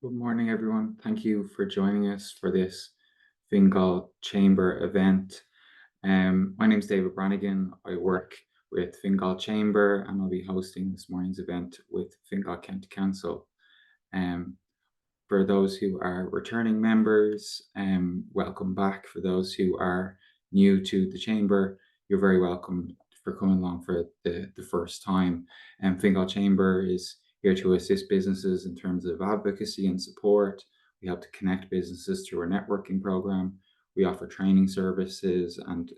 Good morning, everyone. Thank you for joining us for this Fingal Chamber event. My name is David Brannigan. I work with Fingal Chamber and I'll be hosting this morning's event with Fingal County Council. For those who are returning members, welcome back. For those who are new to the Chamber, you're very welcome for coming along for the first time. Fingal Chamber is here to assist businesses in terms of advocacy and support. We help to connect businesses through our networking program. We offer training services and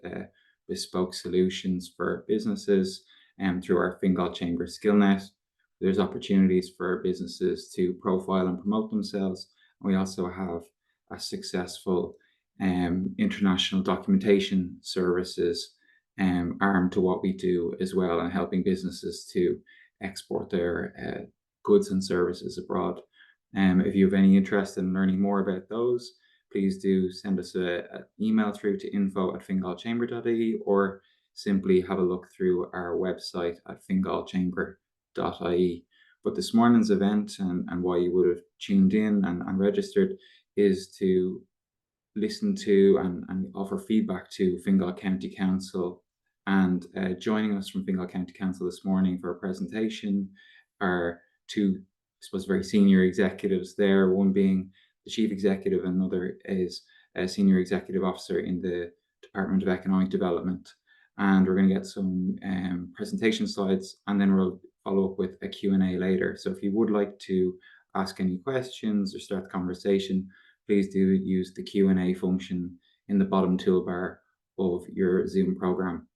bespoke solutions for businesses through our Fingal Chamber SkillNet. There's opportunities for businesses to profile and promote themselves. And we also have a successful international documentation services arm to what we do as well, and helping businesses to export their goods and services abroad. If you have any interest in learning more about those, please do send us an email through to info@fingalchamber.ie, or simply have a look through our website at fingalchamber.ie. But this morning's event and why you would have tuned in and registered is to listen to and offer feedback to Fingal County Council. And joining us from Fingal County Council this morning for a presentation are two, I suppose, very senior executives there, one being the Chief Executive and another is a Senior Executive Officer in the Department of Economic Development. And we're going to get some presentation slides, and then we'll follow up with a Q&A later. So if you would like to ask any questions or start the conversation, please do use the Q&A function in the bottom toolbar of your Zoom program.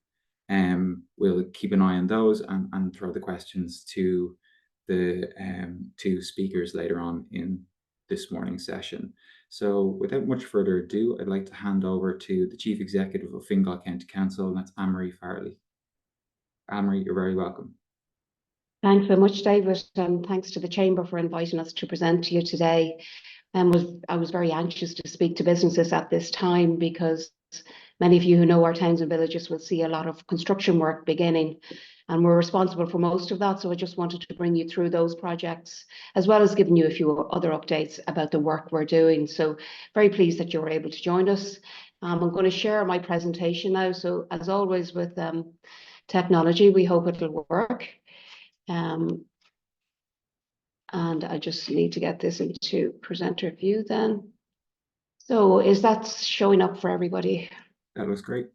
We'll keep an eye on those and throw the questions to the two speakers later on in this morning's session. So without much further ado, I'd like to hand over to the Chief Executive of Fingal County Council, and that's Ann Marie Farrelly. Ann Marie, you're very welcome. Thanks very much, David, and thanks to the Chamber for inviting us to present to you today. I was very anxious to speak to businesses at this time, because many of you who know our towns and villages will see a lot of construction work beginning, and we're responsible for most of that. So I just wanted to bring you through those projects, as well as giving you a few other updates about the work we're doing. So very pleased that you were able to join us. I'm going to share my presentation now. So as always with technology, we hope it'll work. And I just need to get this into presenter view then. So is that showing up for everybody? That was great.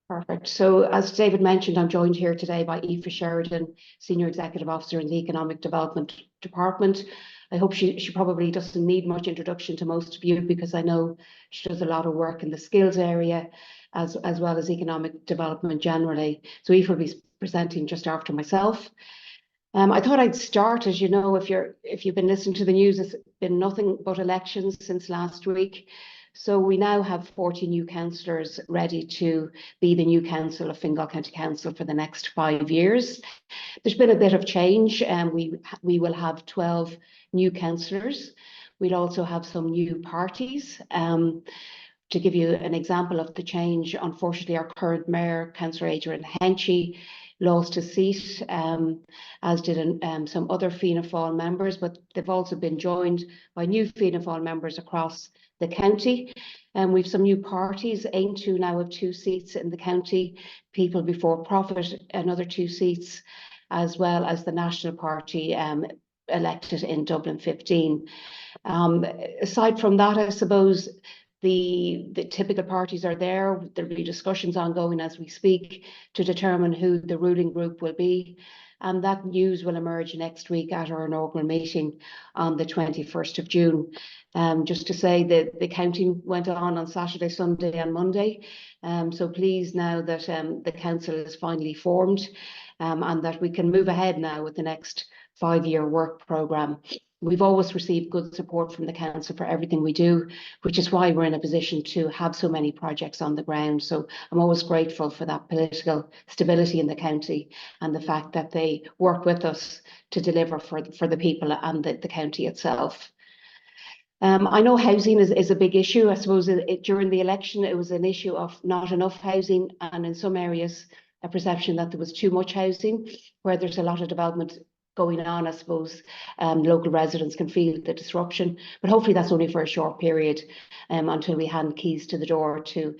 Perfect. So as David mentioned, I'm joined here today by Aoife Sheridan, Senior Executive Officer in the Economic Development Department. I hope she probably doesn't need much introduction to most of you, because I know she does a lot of work in the skills area as well as economic development generally. So Aoife will be presenting just after myself. I thought I'd start, as you know, if you've been listening to the news, it's been nothing but elections since last week. So we now have 40 new councillors ready to be the new council of Fingal County Council for the next 5 years. There's been a bit of change, and we will have 12 new councillors. We'll also have some new parties. To give you an example of the change, unfortunately, our current mayor, Councillor Adrian Henchy, lost his seat, as did some other Fianna Fáil members, but they've also been joined by new Fianna Fáil members across the county. And we've some new parties. Aontú now have 2 seats in the county, People Before Profit another 2 seats, as well as the National Party elected in Dublin 15. Aside from that, I suppose the typical parties are there. There'll be discussions ongoing as we speak to determine who the ruling group will be. And that news will emerge next week at our inaugural meeting on the 21st of June. Just to say that the counting went on Saturday, Sunday and Monday. So pleased now that the council is finally formed, and that we can move ahead now with the next 5-year work programme. We've always received good support from the council for everything we do, which is why we're in a position to have so many projects on the ground. So I'm always grateful for that political stability in the county and the fact that they work with us to deliver for the people and the county itself. I know housing is a big issue. I suppose during the election, it was an issue of not enough housing, and in some areas, a perception that there was too much housing, where there's a lot of development going on, I suppose local residents can feel the disruption, but hopefully that's only for a short period until we hand keys to the door to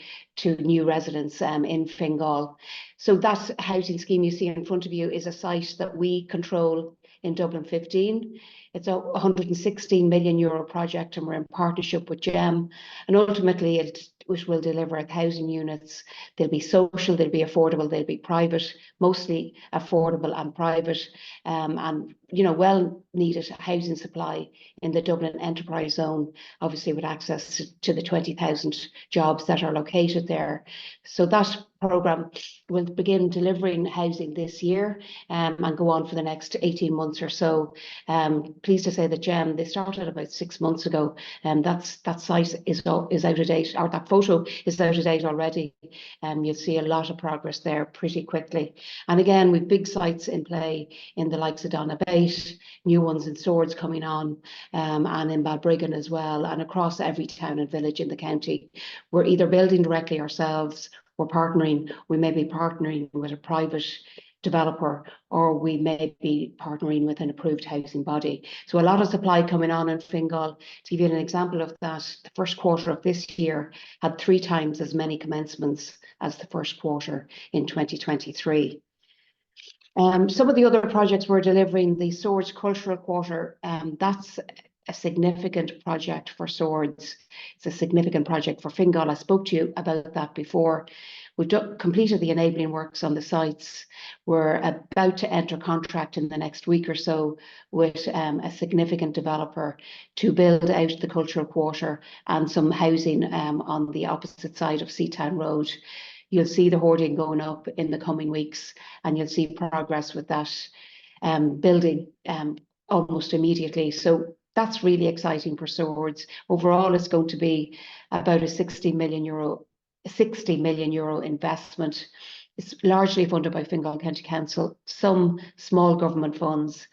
new residents in Fingal. So that housing scheme you see in front of you is a site that we control in Dublin 15. It's a €116 million project, and we're in partnership with GEM. And ultimately, it will deliver 1,000 units. They'll be social, they'll be affordable, they'll be private, mostly affordable and private, and well needed housing supply in the Dublin enterprise zone, obviously with access to the 20,000 jobs that are located there. So that programme will begin delivering housing this year and go on for the next 18 months or so. Pleased to say that GEM, they started about 6 months ago, and that site is out of date, or that photo is out of date already. You'll see a lot of progress there pretty quickly. And again, we've big sites in play in the likes of Donabate, new ones in Swords coming on, and in Balbriggan as well, and across every town and village in the county. We're either building directly ourselves, we may be partnering with a private developer, or we may be partnering with an approved housing body. So a lot of supply coming on in Fingal. To give you an example of that, the first quarter of this year had 3 times as many commencements as the first quarter in 2023. Some of the other projects we're delivering, the Swords Cultural Quarter, that's a significant project for Swords. It's a significant project for Fingal. I spoke to you about that before. We've completed the enabling works on the sites. We're about to enter contract in the next week or so with a significant developer to build out the cultural quarter and some housing on the opposite side of Seatown Road. You'll see the hoarding going up in the coming weeks, and you'll see progress with that building almost immediately. So that's really exciting for Swords. Overall, it's going to be about a €60 million investment. It's largely funded by Fingal County Council, some small government funds,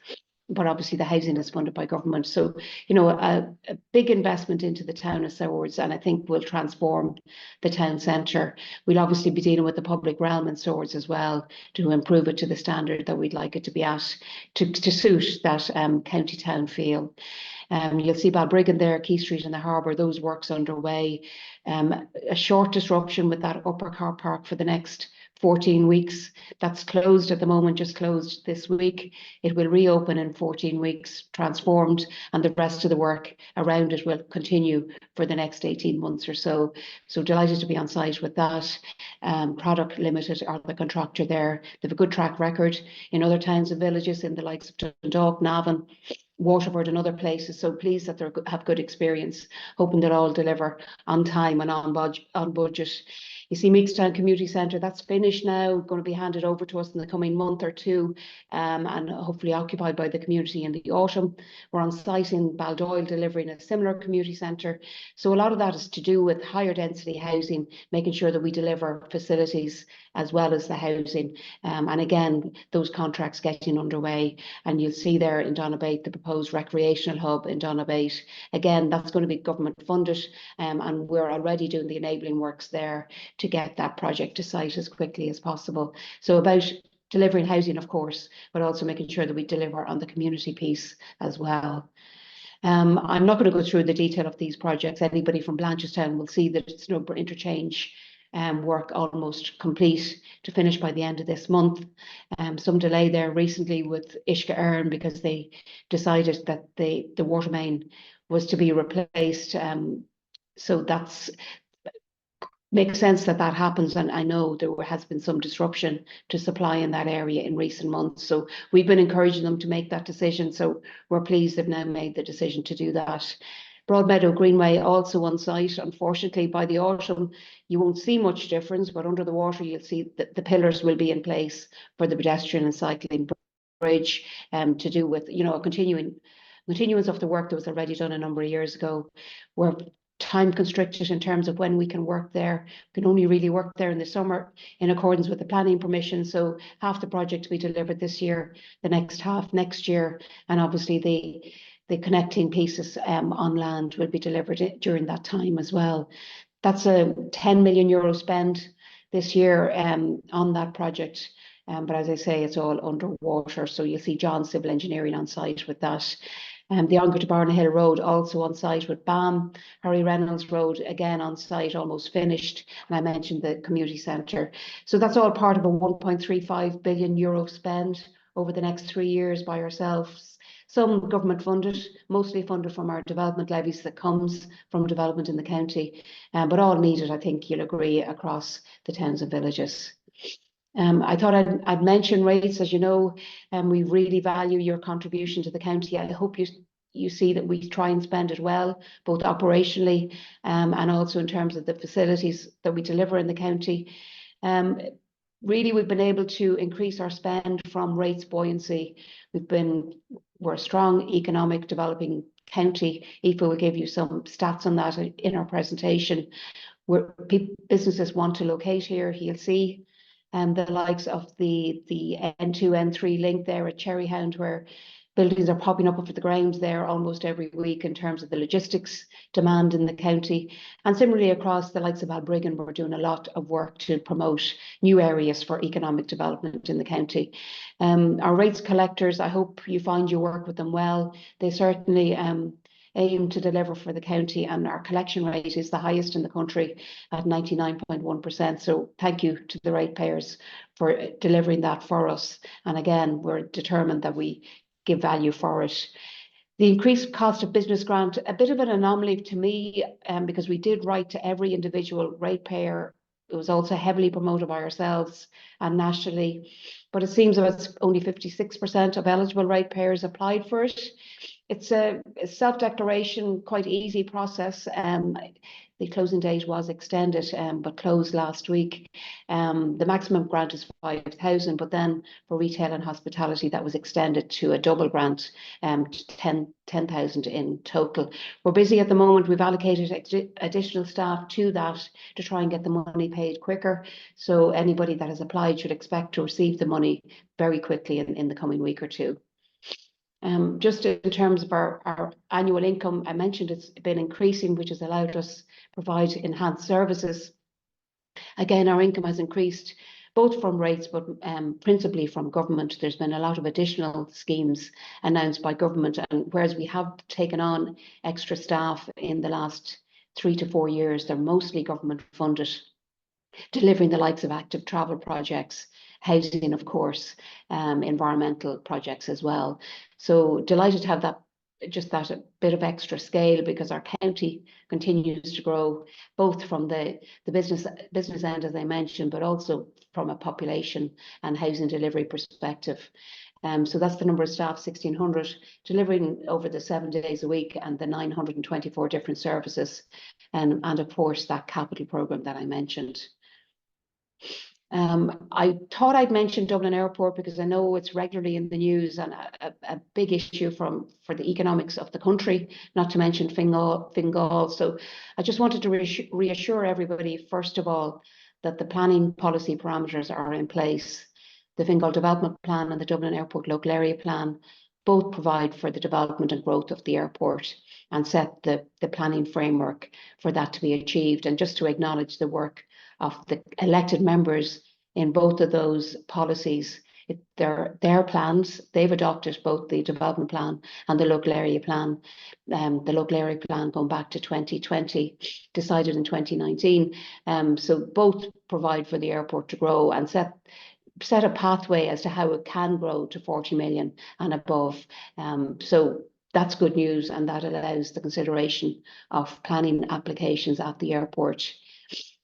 but obviously the housing is funded by government. So, a big investment into the town of Swords, and I think will transform the town centre. We'll obviously be dealing with the public realm in Swords as well to improve it to the standard that we'd like it to be at, to suit that county town feel. You'll see Balbriggan there, Key Street and the Harbour, those works underway. A short disruption with that upper car park for the next 14 weeks. That's closed at the moment, just closed this week. It will reopen in 14 weeks, transformed, and the rest of the work around it will continue for the next 18 months or so. So delighted to be on site with that. Product Limited are the contractor there. They have a good track record in other towns and villages in the likes of Dundalk, Navan, Waterford and other places. So pleased that they have good experience, hoping they'll all deliver on time and on budget. You see Meekstown Community Centre, that's finished now, going to be handed over to us in the coming month or two, and hopefully occupied by the community in the autumn. We're on site in Baldoyle delivering a similar community centre. So a lot of that is to do with higher density housing, making sure that we deliver facilities as well as the housing. And again, those contracts getting underway. And you'll see there in Donabate, the proposed recreational hub in Donabate. Again, that's going to be government funded, and we're already doing the enabling works there to get that project to site as quickly as possible. So about delivering housing, of course, but also making sure that we deliver on the community piece as well. I'm not going to go through the detail of these projects. Anybody from Blanchardstown will see that it's Snowborough Interchange work almost complete to finish by the end of this month. Some delay there recently with Ishka Earn because they decided that the water main was to be replaced. So that's makes sense that happens, and I know there has been some disruption to supply in that area in recent months. So we've been encouraging them to make that decision. So we're pleased they've now made the decision to do that. Broadmeadow Greenway also on site. Unfortunately, by the autumn, you won't see much difference, but under the water, you'll see that the pillars will be in place for the pedestrian and cycling bridge, to do with, a continuance of the work that was already done a number of years ago. We're time constricted in terms of when we can work there. We can only really work there in the summer in accordance with the planning permission. So half the project to be delivered this year, the next half next year, and obviously the connecting pieces on land will be delivered during that time as well. That's a €10 million spend this year on that project. But as I say, it's all underwater. So you'll see John Civil Engineering on site with that. The Ongar to Barnahill Road also on site with BAM. Harry Reynolds Road again on site, almost finished. And I mentioned the community centre. So that's all part of a €1.35 billion spend over the next 3 years by ourselves. Some government funded, mostly funded from our development levies that comes from development in the county, but all needed, I think you'll agree, across the towns and villages. I thought I'd mention rates. As you know, we really value your contribution to the county. I hope you see that we try and spend it well, both operationally and also in terms of the facilities that we deliver in the county. Really, we've been able to increase our spend from rates buoyancy. We're a strong economic developing county. Aoife will give you some stats on that in our presentation. Where businesses want to locate here, you'll see the likes of the N2, N3 link there at Cherryhound, where buildings are popping up off the ground there almost every week in terms of the logistics demand in the county. And similarly across the likes of Balbriggan, we're doing a lot of work to promote new areas for economic development in the county. Our rates collectors, I hope you find you work with them well. They certainly aim to deliver for the county, and our collection rate is the highest in the country at 99.1%. So thank you to the ratepayers for delivering that for us. And again, we're determined that we give value for it. The increased cost of business grant, a bit of an anomaly to me, because we did write to every individual ratepayer. It was also heavily promoted by ourselves and nationally, but it seems that it's only 56% of eligible ratepayers applied for it. It's a self-declaration, quite easy process. The closing date was extended, but closed last week. The maximum grant is 5,000, but then for retail and hospitality, that was extended to a double grant, to 10,000 in total. We're busy at the moment. We've allocated additional staff to that to try and get the money paid quicker. So anybody that has applied should expect to receive the money very quickly in the coming week or two. Just in terms of our annual income, I mentioned it's been increasing, which has allowed us provide enhanced services. Again, our income has increased both from rates, but principally from government. There's been a lot of additional schemes announced by government, and whereas we have taken on extra staff in the last 3 to 4 years, they're mostly government funded, delivering the likes of active travel projects, housing, of course, environmental projects as well. So delighted to have that, just that a bit of extra scale, because our county continues to grow, both from the business end, as I mentioned, but also from a population and housing delivery perspective. So that's the number of staff, 1,600, delivering over the 7 days a week and the 924 different services, and of course that capital programme that I mentioned. I thought I'd mention Dublin Airport because I know it's regularly in the news and a big issue for the economics of the country, not to mention Fingal. So I just wanted to reassure everybody, first of all, that the planning policy parameters are in place. The Fingal Development Plan and the Dublin Airport Local Area Plan both provide for the development and growth of the airport and set the planning framework for that to be achieved. And just to acknowledge the work of the elected members in both of those policies, their plans, they've adopted both the development plan and the local area plan. The local area plan going back to 2020, decided in 2019. So both provide for the airport to grow and set a pathway as to how it can grow to 40 million and above. So that's good news, and that allows the consideration of planning applications at the airport.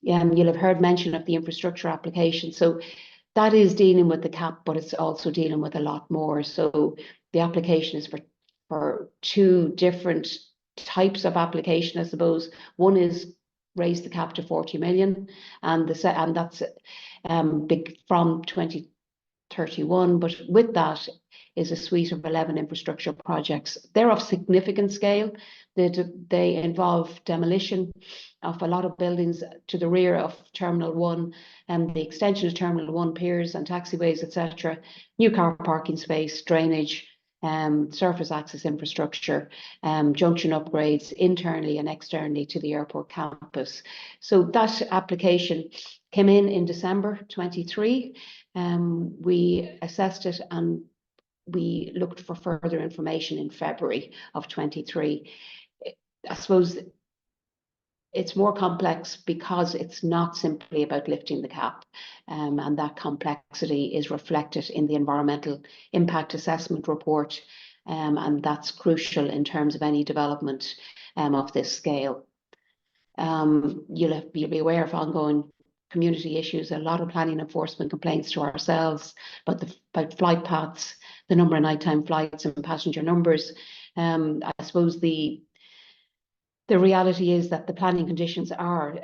You'll have heard mention of the infrastructure application. So that is dealing with the cap, but it's also dealing with a lot more. So the application is for 2 different types of application, I suppose. One is raise the cap to 40 million, and that's big from 2031. But with that is a suite of 11 infrastructure projects. They're of significant scale. They involve demolition of a lot of buildings to the rear of Terminal 1 and the extension of Terminal 1 piers and taxiways, etc., new car parking space, drainage, surface access infrastructure, junction upgrades internally and externally to the airport campus. So that application came in December 23. We assessed it and we looked for further information in February of 23. I suppose it's more complex because it's not simply about lifting the cap, and that complexity is reflected in the environmental impact assessment report, and that's crucial in terms of any development of this scale. You'll be aware of ongoing community issues, a lot of planning enforcement complaints to ourselves about flight paths, the number of nighttime flights and passenger numbers. I suppose the reality is that the planning conditions are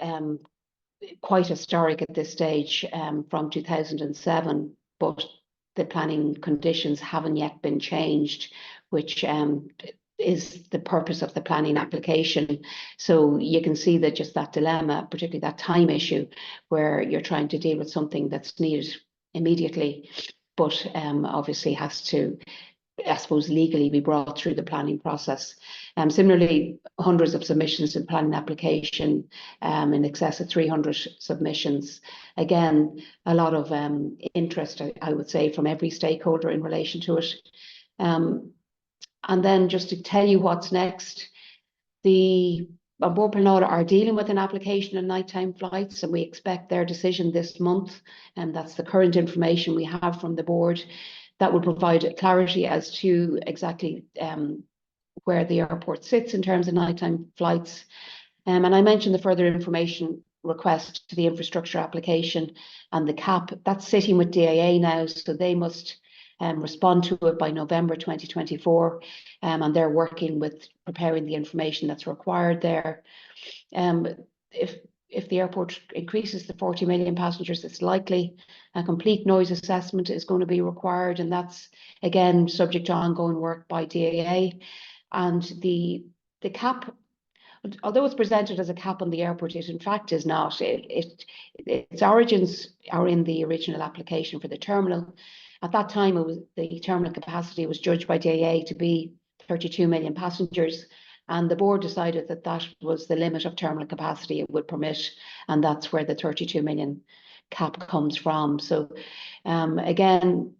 quite historic at this stage, from 2007, but the planning conditions haven't yet been changed, which is the purpose of the planning application. So you can see that just that dilemma, particularly that time issue, where you're trying to deal with something that's needed immediately, but obviously has to, I suppose, legally be brought through the planning process. Similarly, hundreds of submissions to the planning application, in excess of 300 submissions. Again, a lot of interest, I would say, from every stakeholder in relation to it. And then just to tell you what's next, the An Bord Pleanála are dealing with an application on nighttime flights, and we expect their decision this month. And that's the current information we have from the board. That will provide clarity as to exactly where the airport sits in terms of nighttime flights. And I mentioned the further information request to the infrastructure application and the cap. That's sitting with DAA now, so they must respond to it by November 2024. And they're working with preparing the information that's required there. If the airport increases to 40 million passengers, it's likely a complete noise assessment is going to be required, and that's again subject to ongoing work by DAA. And the cap, although it's presented as a cap on the airport, it in fact is not. Its origins are in the original application for the terminal. At that time, the terminal capacity was judged by DAA to be 32 million passengers. And the board decided that that was the limit of terminal capacity it would permit. And that's where the 32 million cap comes from. So again,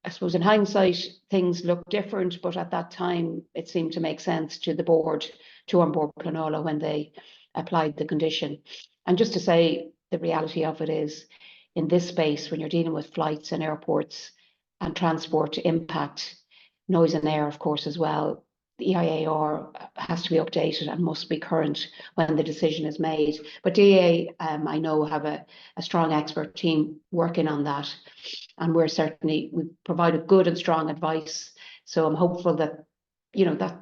I suppose in hindsight, things look different, but at that time, it seemed to make sense to the board, to An Bord Pleanála, when they applied the condition. And just to say, the reality of it is, in this space, when you're dealing with flights and airports and transport impact, noise and air, of course, as well, the EIAR has to be updated and must be current when the decision is made. But DAA, I know, have a strong expert team working on that. And we've provided good and strong advice. So I'm hopeful that,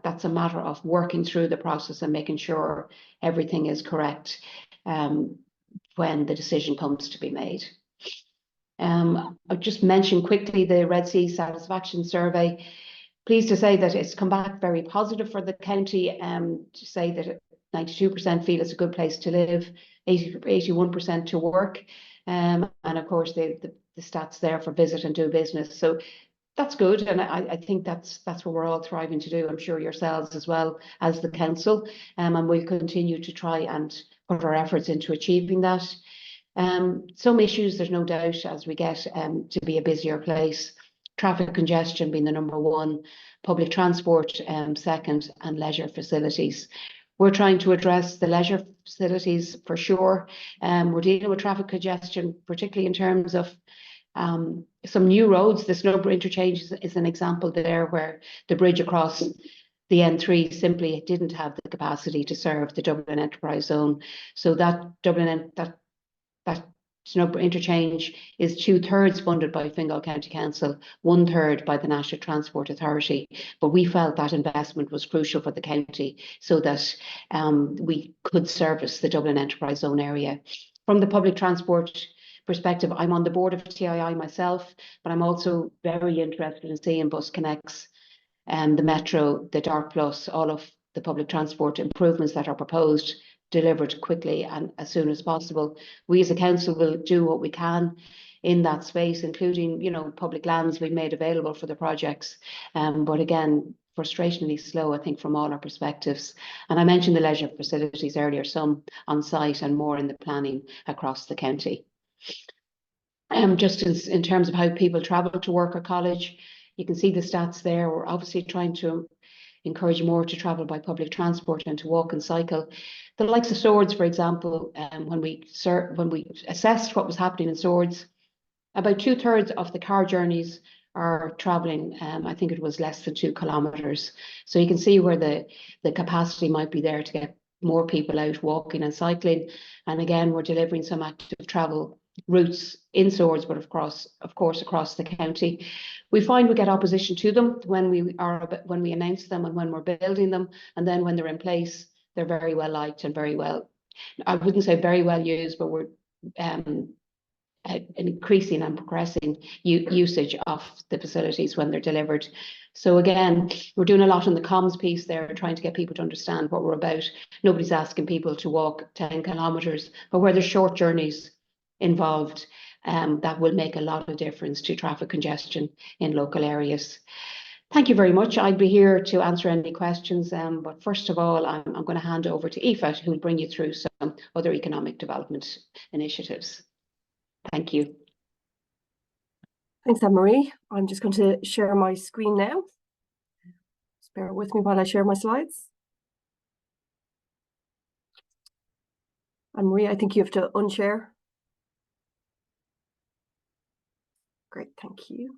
that's a matter of working through the process and making sure everything is correct when the decision comes to be made. I'll just mention quickly the Red Sea Satisfaction Survey. Pleased to say that it's come back very positive for the county, to say that 92% feel it's a good place to live, 81% to work, and of course the stats there for visit and do business. So that's good, and I think that's what we're all thriving to do. I'm sure yourselves as well as the council, and we'll continue to try and put our efforts into achieving that. Some issues, there's no doubt, as we get to be a busier place. Traffic congestion being the number one, public transport second, and leisure facilities. We're trying to address the leisure facilities for sure. We're dealing with traffic congestion, particularly in terms of some new roads. The Snowborough interchange is an example there, where the bridge across the N3 simply didn't have the capacity to serve the Dublin Enterprise Zone. So that Snowborough interchange is 2/3 funded by Fingal County Council, 1/3 by the National Transport Authority. But we felt that investment was crucial for the county so that we could service the Dublin Enterprise Zone area. From the public transport perspective, I'm on the board of TII myself, but I'm also very interested in seeing Bus Connects and the Metro, the Dart Plus, all of the public transport improvements that are proposed delivered quickly and as soon as possible. We as a council will do what we can in that space, including, public lands we've made available for the projects. But again, frustratingly slow, I think, from all our perspectives. And I mentioned the leisure facilities earlier, some on site and more in the planning across the county. Just in terms of how people travel to work or college, you can see the stats there. We're obviously trying to encourage more to travel by public transport and to walk and cycle. The likes of Swords, for example, when we assessed what was happening in Swords, about 2/3 of the car journeys are travelling, I think it was less than 2 kilometres. So you can see where the capacity might be there to get more people out walking and cycling. And again, we're delivering some active travel routes in Swords, but of course across the county. We find we get opposition to them when we announce them and when we're building them, and then when they're in place, they're very well liked and very well, I wouldn't say very well used, but we're an increasing and progressing usage of the facilities when they're delivered. So again, we're doing a lot on the comms piece there, trying to get people to understand what we're about. Nobody's asking people to walk 10 kilometres, but where there's short journeys involved, that will make a lot of difference to traffic congestion in local areas. Thank you very much. I'd be here to answer any questions, but first of all, I'm going to hand over to Aoife, who will bring you through some other economic development initiatives. Thank you. Thanks, Ann Marie. I'm just going to share my screen now. Just bear with me while I share my slides. Ann Marie, I think you have to unshare. Great, thank you.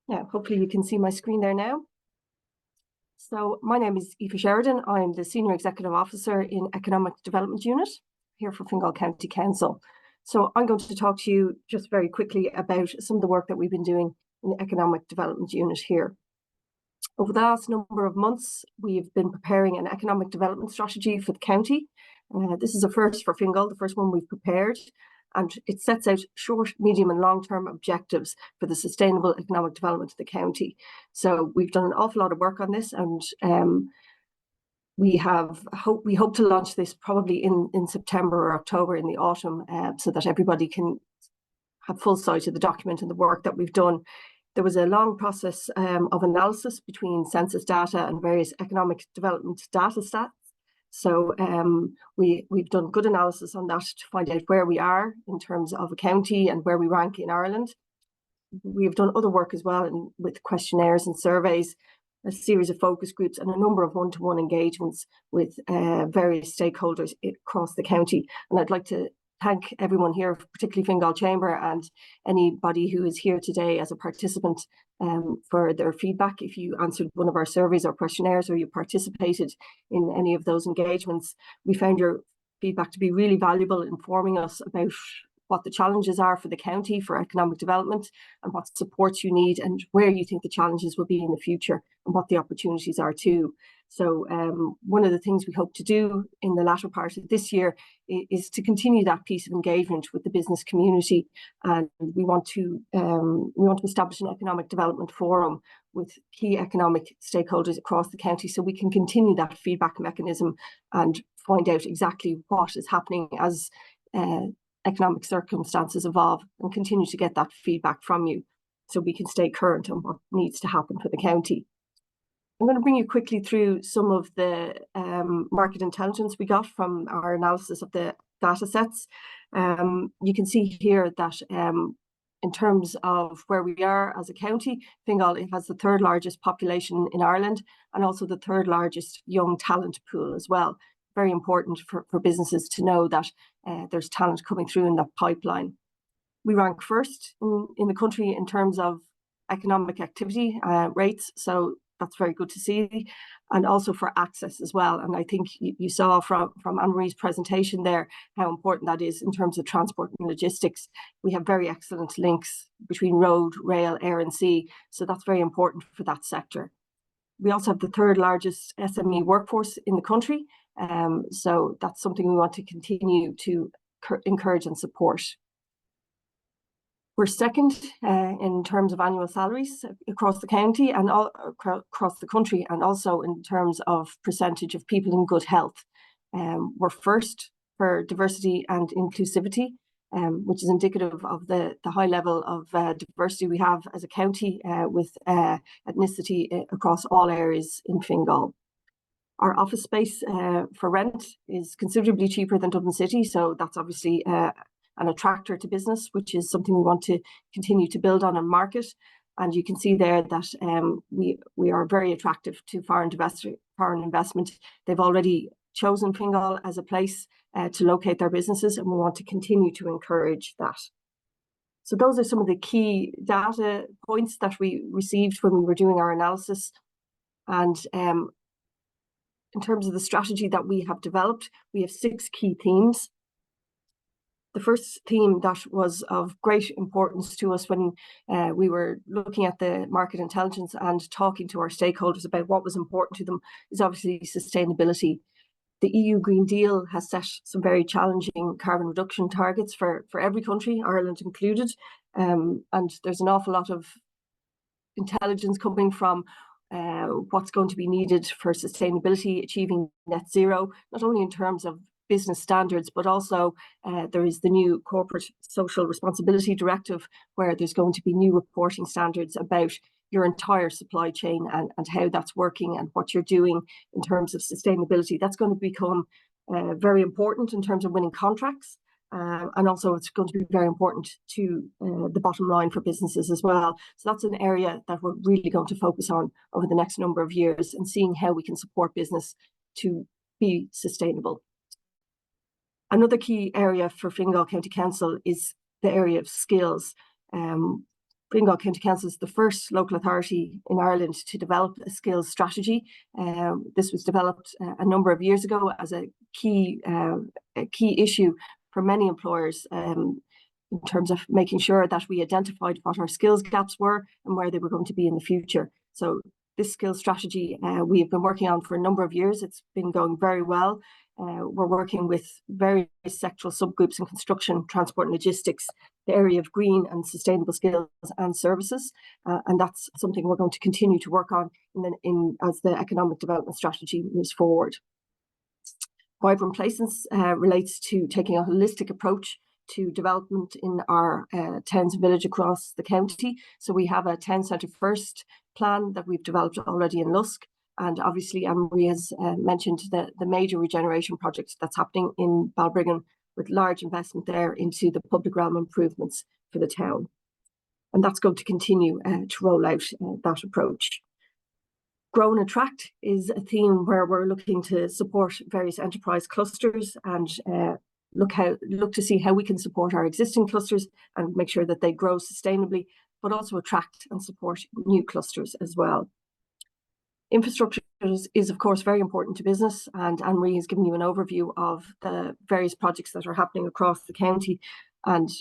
Now, hopefully you can see my screen there now. So my name is Aoife Sheridan. I'm the Senior Executive Officer in Economic Development Unit here for Fingal County Council. So I'm going to talk to you just very quickly about some of the work that we've been doing in the Economic Development Unit here. Over the last number of months, we've been preparing an economic development strategy for the county. This is a first for Fingal, the first one we've prepared, and it sets out short, medium and long-term objectives for the sustainable economic development of the county. So we've done an awful lot of work on this, and we hope to launch this probably in September or October in the autumn, so that everybody can have full sight of the document and the work that we've done. There was a long process of analysis between census data and various economic development data stats. So we've done good analysis on that to find out where we are in terms of a county and where we rank in Ireland. We've done other work as well with questionnaires and surveys, a series of focus groups and a number of one-to-one engagements with various stakeholders across the county. And I'd like to thank everyone here, particularly Fingal Chamber and anybody who is here today as a participant for their feedback. If you answered one of our surveys or questionnaires or you participated in any of those engagements, we found your feedback to be really valuable, informing us about what the challenges are for the county for economic development and what supports you need and where you think the challenges will be in the future and what the opportunities are too. So one of the things we hope to do in the latter part of this year is to continue that piece of engagement with the business community, and we want to establish an economic development forum with key economic stakeholders across the county, so we can continue that feedback mechanism and find out exactly what is happening as economic circumstances evolve, and continue to get that feedback from you so we can stay current on what needs to happen for the county. I'm going to bring you quickly through some of the market intelligence we got from our analysis of the data sets. You can see here that in terms of where we are as a county, Fingal has the third largest population in Ireland and also the third largest young talent pool as well. Very important for businesses to know that there's talent coming through in that pipeline. We rank first in the country in terms of economic activity rates, so that's very good to see, and also for access as well. And I think you saw from Ann Marie's presentation there how important that is in terms of transport and logistics. We have very excellent links between road, rail, air and sea, so that's very important for that sector. We also have the third largest SME workforce in the country, so that's something we want to continue to encourage and support. We're second in terms of annual salaries across the county and across the country, and also in terms of percentage of people in good health. We're first for diversity and inclusivity which is indicative of the high level of diversity we have as a county with ethnicity across all areas in Fingal. Our office space for rent is considerably cheaper than Dublin City, so that's obviously an attractor to business, which is something we want to continue to build on and market. And you can see there that we are very attractive to foreign investment. They've already chosen Fingal as a place to locate their businesses, and we want to continue to encourage that. So those are some of the key data points that we received when we were doing our analysis. And in terms of the strategy that we have developed, we have 6 key themes. The first theme that was of great importance to us when we were looking at the market intelligence and talking to our stakeholders about what was important to them is obviously sustainability. The EU Green Deal has set some very challenging carbon reduction targets for every country, Ireland included. And there's an awful lot of intelligence coming from what's going to be needed for sustainability, achieving net zero, not only in terms of business standards, but also there is the new Corporate Social Responsibility Directive, where there's going to be new reporting standards about your entire supply chain and how that's working and what you're doing in terms of sustainability. That's going to become very important in terms of winning contracts. And also it's going to be very important to the bottom line for businesses as well. So that's an area that we're really going to focus on over the next number of years and seeing how we can support business to be sustainable. Another key area for Fingal County Council is the area of skills. Fingal County Council is the first local authority in Ireland to develop a skills strategy. This was developed a number of years ago as a key issue for many employers in terms of making sure that we identified what our skills gaps were and where they were going to be in the future. So this skills strategy we have been working on for a number of years. It's been going very well. We're working with various sectoral subgroups in construction, transport and logistics, the area of green and sustainable skills and services. And that's something we're going to continue to work on as the economic development strategy moves forward. Vibrant Places relates to taking a holistic approach to development in our towns and villages across the county. So we have a Town Centre First plan that we've developed already in Lusk. And obviously, Ann Marie has mentioned the major regeneration project that's happening in Balbriggan, with large investment there into the public realm improvements for the town. And that's going to continue to roll out that approach. Grow and Attract is a theme where we're looking to support various enterprise clusters and look to see how we can support our existing clusters and make sure that they grow sustainably, but also attract and support new clusters as well. Infrastructure is, of course, very important to business, and Ann Marie has given you an overview of the various projects that are happening across the county. And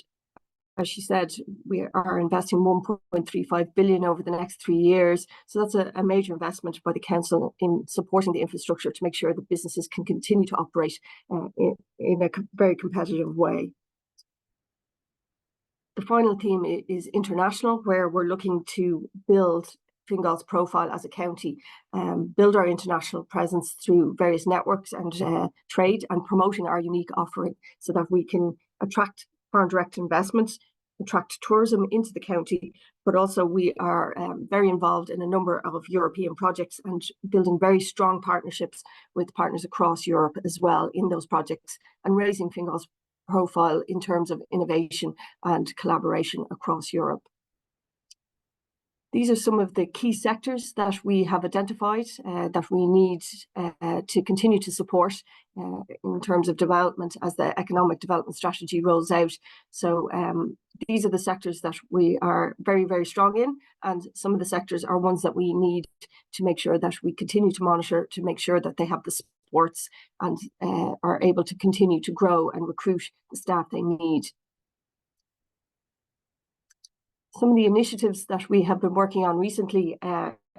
as she said, we are investing 1.35 billion over the next 3 years. So that's a major investment by the council in supporting the infrastructure to make sure that businesses can continue to operate in a very competitive way. The final theme is international, where we're looking to build Fingal's profile as a county, build our international presence through various networks and trade, and promoting our unique offering so that we can attract foreign direct investment, attract tourism into the county, but also we are very involved in a number of European projects and building very strong partnerships with partners across Europe as well in those projects, and raising Fingal's profile in terms of innovation and collaboration across Europe. These are some of the key sectors that we have identified that we need to continue to support in terms of development as the economic development strategy rolls out. So these are the sectors that we are very, very strong in, and some of the sectors are ones that we need to make sure that we continue to monitor to make sure that they have the supports and are able to continue to grow and recruit the staff they need. Some of the initiatives that we have been working on recently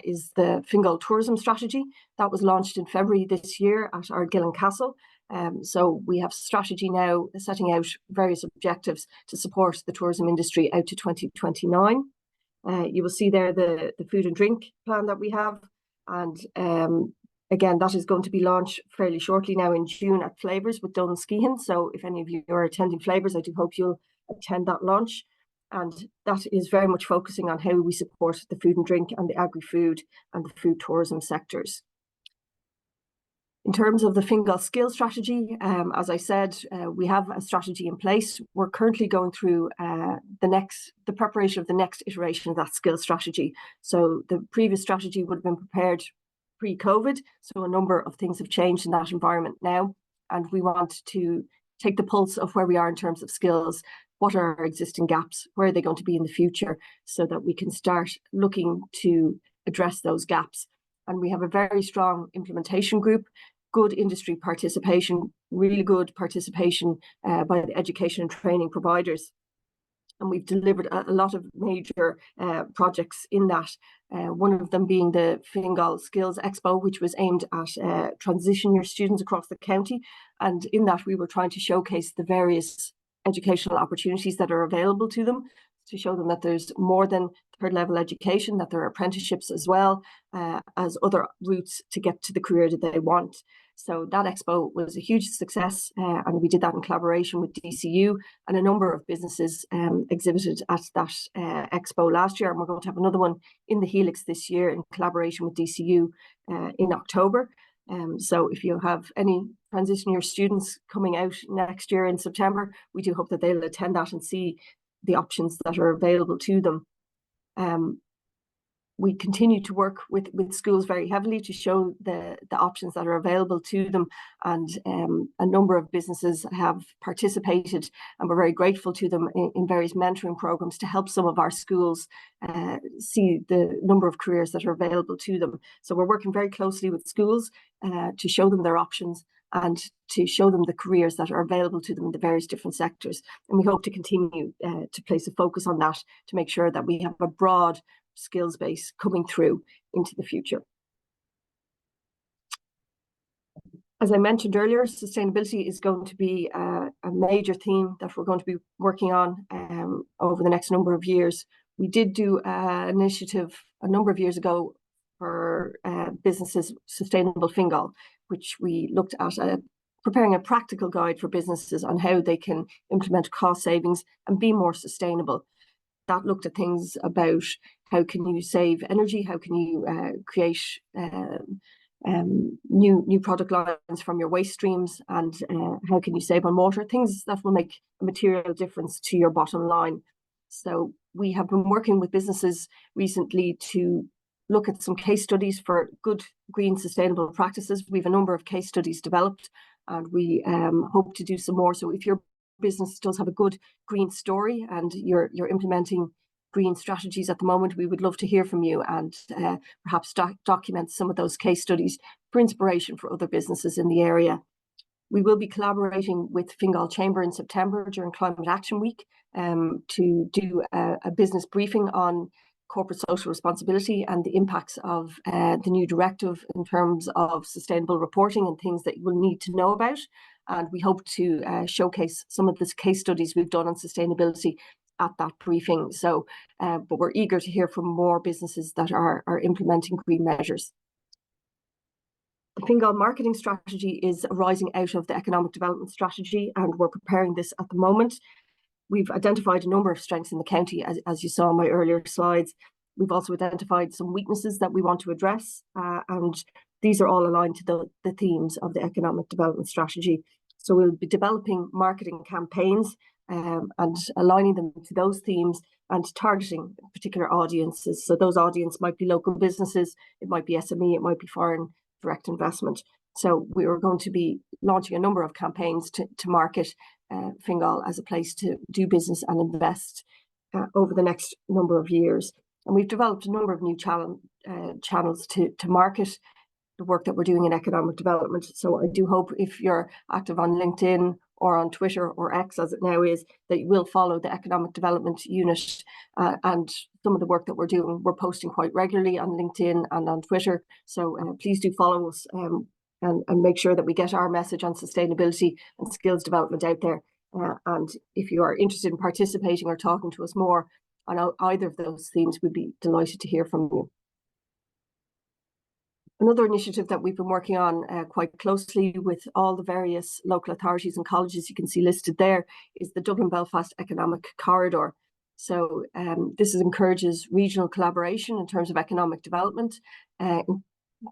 is the Fingal tourism strategy that was launched in February this year at our Gillen Castle. So we have strategy now setting out various objectives to support the tourism industry out to 2029. You will see there the food and drink plan that we have, and again, that is going to be launched fairly shortly now in June at Flavours with Donal Skehan. So if any of you are attending Flavours, I do hope you'll attend that launch. And that is very much focusing on how we support the food and drink and the agri-food and the food tourism sectors. In terms of the Fingal skill strategy, as I said, we have a strategy in place. We're currently going through the preparation of the next iteration of that skill strategy. So the previous strategy would have been prepared pre-COVID. So a number of things have changed in that environment now. And we want to take the pulse of where we are in terms of skills. What are our existing gaps? Where are they going to be in the future? So that we can start looking to address those gaps. And we have a very strong implementation group, good industry participation, really good participation by the education and training providers. And we've delivered a lot of major projects in that. One of them being the Fingal Skills Expo, which was aimed at transition year students across the county. And in that, we were trying to showcase the various educational opportunities that are available to them, to show them that there's more than third level education, that there are apprenticeships as well as other routes to get to the career that they want. So that expo was a huge success, and we did that in collaboration with DCU, and a number of businesses exhibited at that expo last year, and we're going to have another one in the Helix this year in collaboration with DCU in October. So if you have any transition year students coming out next year in September, we do hope that they'll attend that and see the options that are available to them. We continue to work with schools very heavily to show the options that are available to them, and a number of businesses have participated, and we're very grateful to them in various mentoring programs to help some of our schools see the number of careers that are available to them. So we're working very closely with schools to show them their options and to show them the careers that are available to them in the various different sectors. And we hope to continue to place a focus on that to make sure that we have a broad skills base coming through into the future. As I mentioned earlier, sustainability is going to be a major theme that we're going to be working on over the next number of years. We did do an initiative a number of years ago for businesses, Sustainable Fingal, which we looked at preparing a practical guide for businesses on how they can implement cost savings and be more sustainable. That looked at things about how can you save energy, how can you create new product lines from your waste streams, and how can you save on water, things that will make a material difference to your bottom line. So we have been working with businesses recently to look at some case studies for good green sustainable practices. We have a number of case studies developed, and we hope to do some more. So if your business does have a good green story and you're implementing green strategies at the moment, we would love to hear from you and perhaps document some of those case studies for inspiration for other businesses in the area. We will be collaborating with Fingal Chamber in September during Climate Action Week to do a business briefing on corporate social responsibility and the impacts of the new directive in terms of sustainable reporting and things that you will need to know about. And we hope to showcase some of the case studies we've done on sustainability at that briefing. So, but we're eager to hear from more businesses that are implementing green measures. The Fingal marketing strategy is arising out of the economic development strategy, and we're preparing this at the moment. We've identified a number of strengths in the county, as you saw in my earlier slides. We've also identified some weaknesses that we want to address, and these are all aligned to the themes of the economic development strategy. So we'll be developing marketing campaigns and aligning them to those themes and targeting particular audiences. So those audiences might be local businesses, it might be SME, it might be foreign direct investment. So we are going to be launching a number of campaigns to market Fingal as a place to do business and invest over the next number of years. And we've developed a number of new channels to market the work that we're doing in economic development. So I do hope if you're active on LinkedIn or on Twitter or X as it now is, that you will follow the economic development unit and some of the work that we're doing. We're posting quite regularly on LinkedIn and on Twitter. So please do follow us and make sure that we get our message on sustainability and skills development out there. And if you are interested in participating or talking to us more on either of those themes, we'd be delighted to hear from you. Another initiative that we've been working on quite closely with all the various local authorities and colleges you can see listed there is the Dublin-Belfast Economic Corridor. So this encourages regional collaboration in terms of economic development,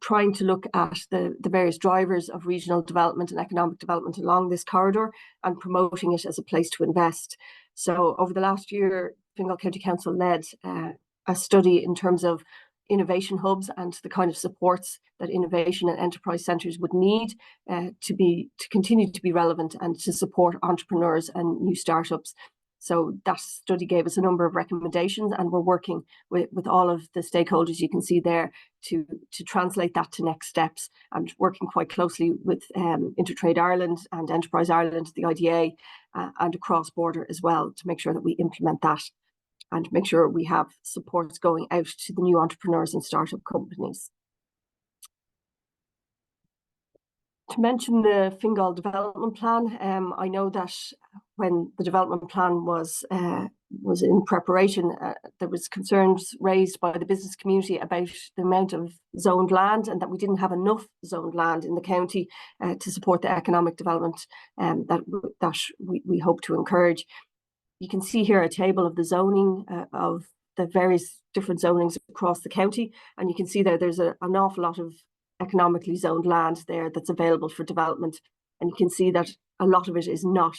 trying to look at the various drivers of regional development and economic development along this corridor and promoting it as a place to invest. So over the last year, Fingal County Council led a study in terms of innovation hubs and the kind of supports that innovation and enterprise centres would need to continue to be relevant and to support entrepreneurs and new startups. So that study gave us a number of recommendations, and we're working with all of the stakeholders you can see there to translate that to next steps, and working quite closely with Intertrade Ireland and Enterprise Ireland, the IDA, and across border as well, to make sure that we implement that and make sure we have supports going out to the new entrepreneurs and startup companies. To mention the Fingal development plan, I know that when the development plan was in preparation, there was concerns raised by the business community about the amount of zoned land, and that we didn't have enough zoned land in the county to support the economic development that we hope to encourage. You can see here a table of the zoning of the various different zonings across the county, and you can see there's an awful lot of economically zoned land there that's available for development, and you can see that a lot of it is not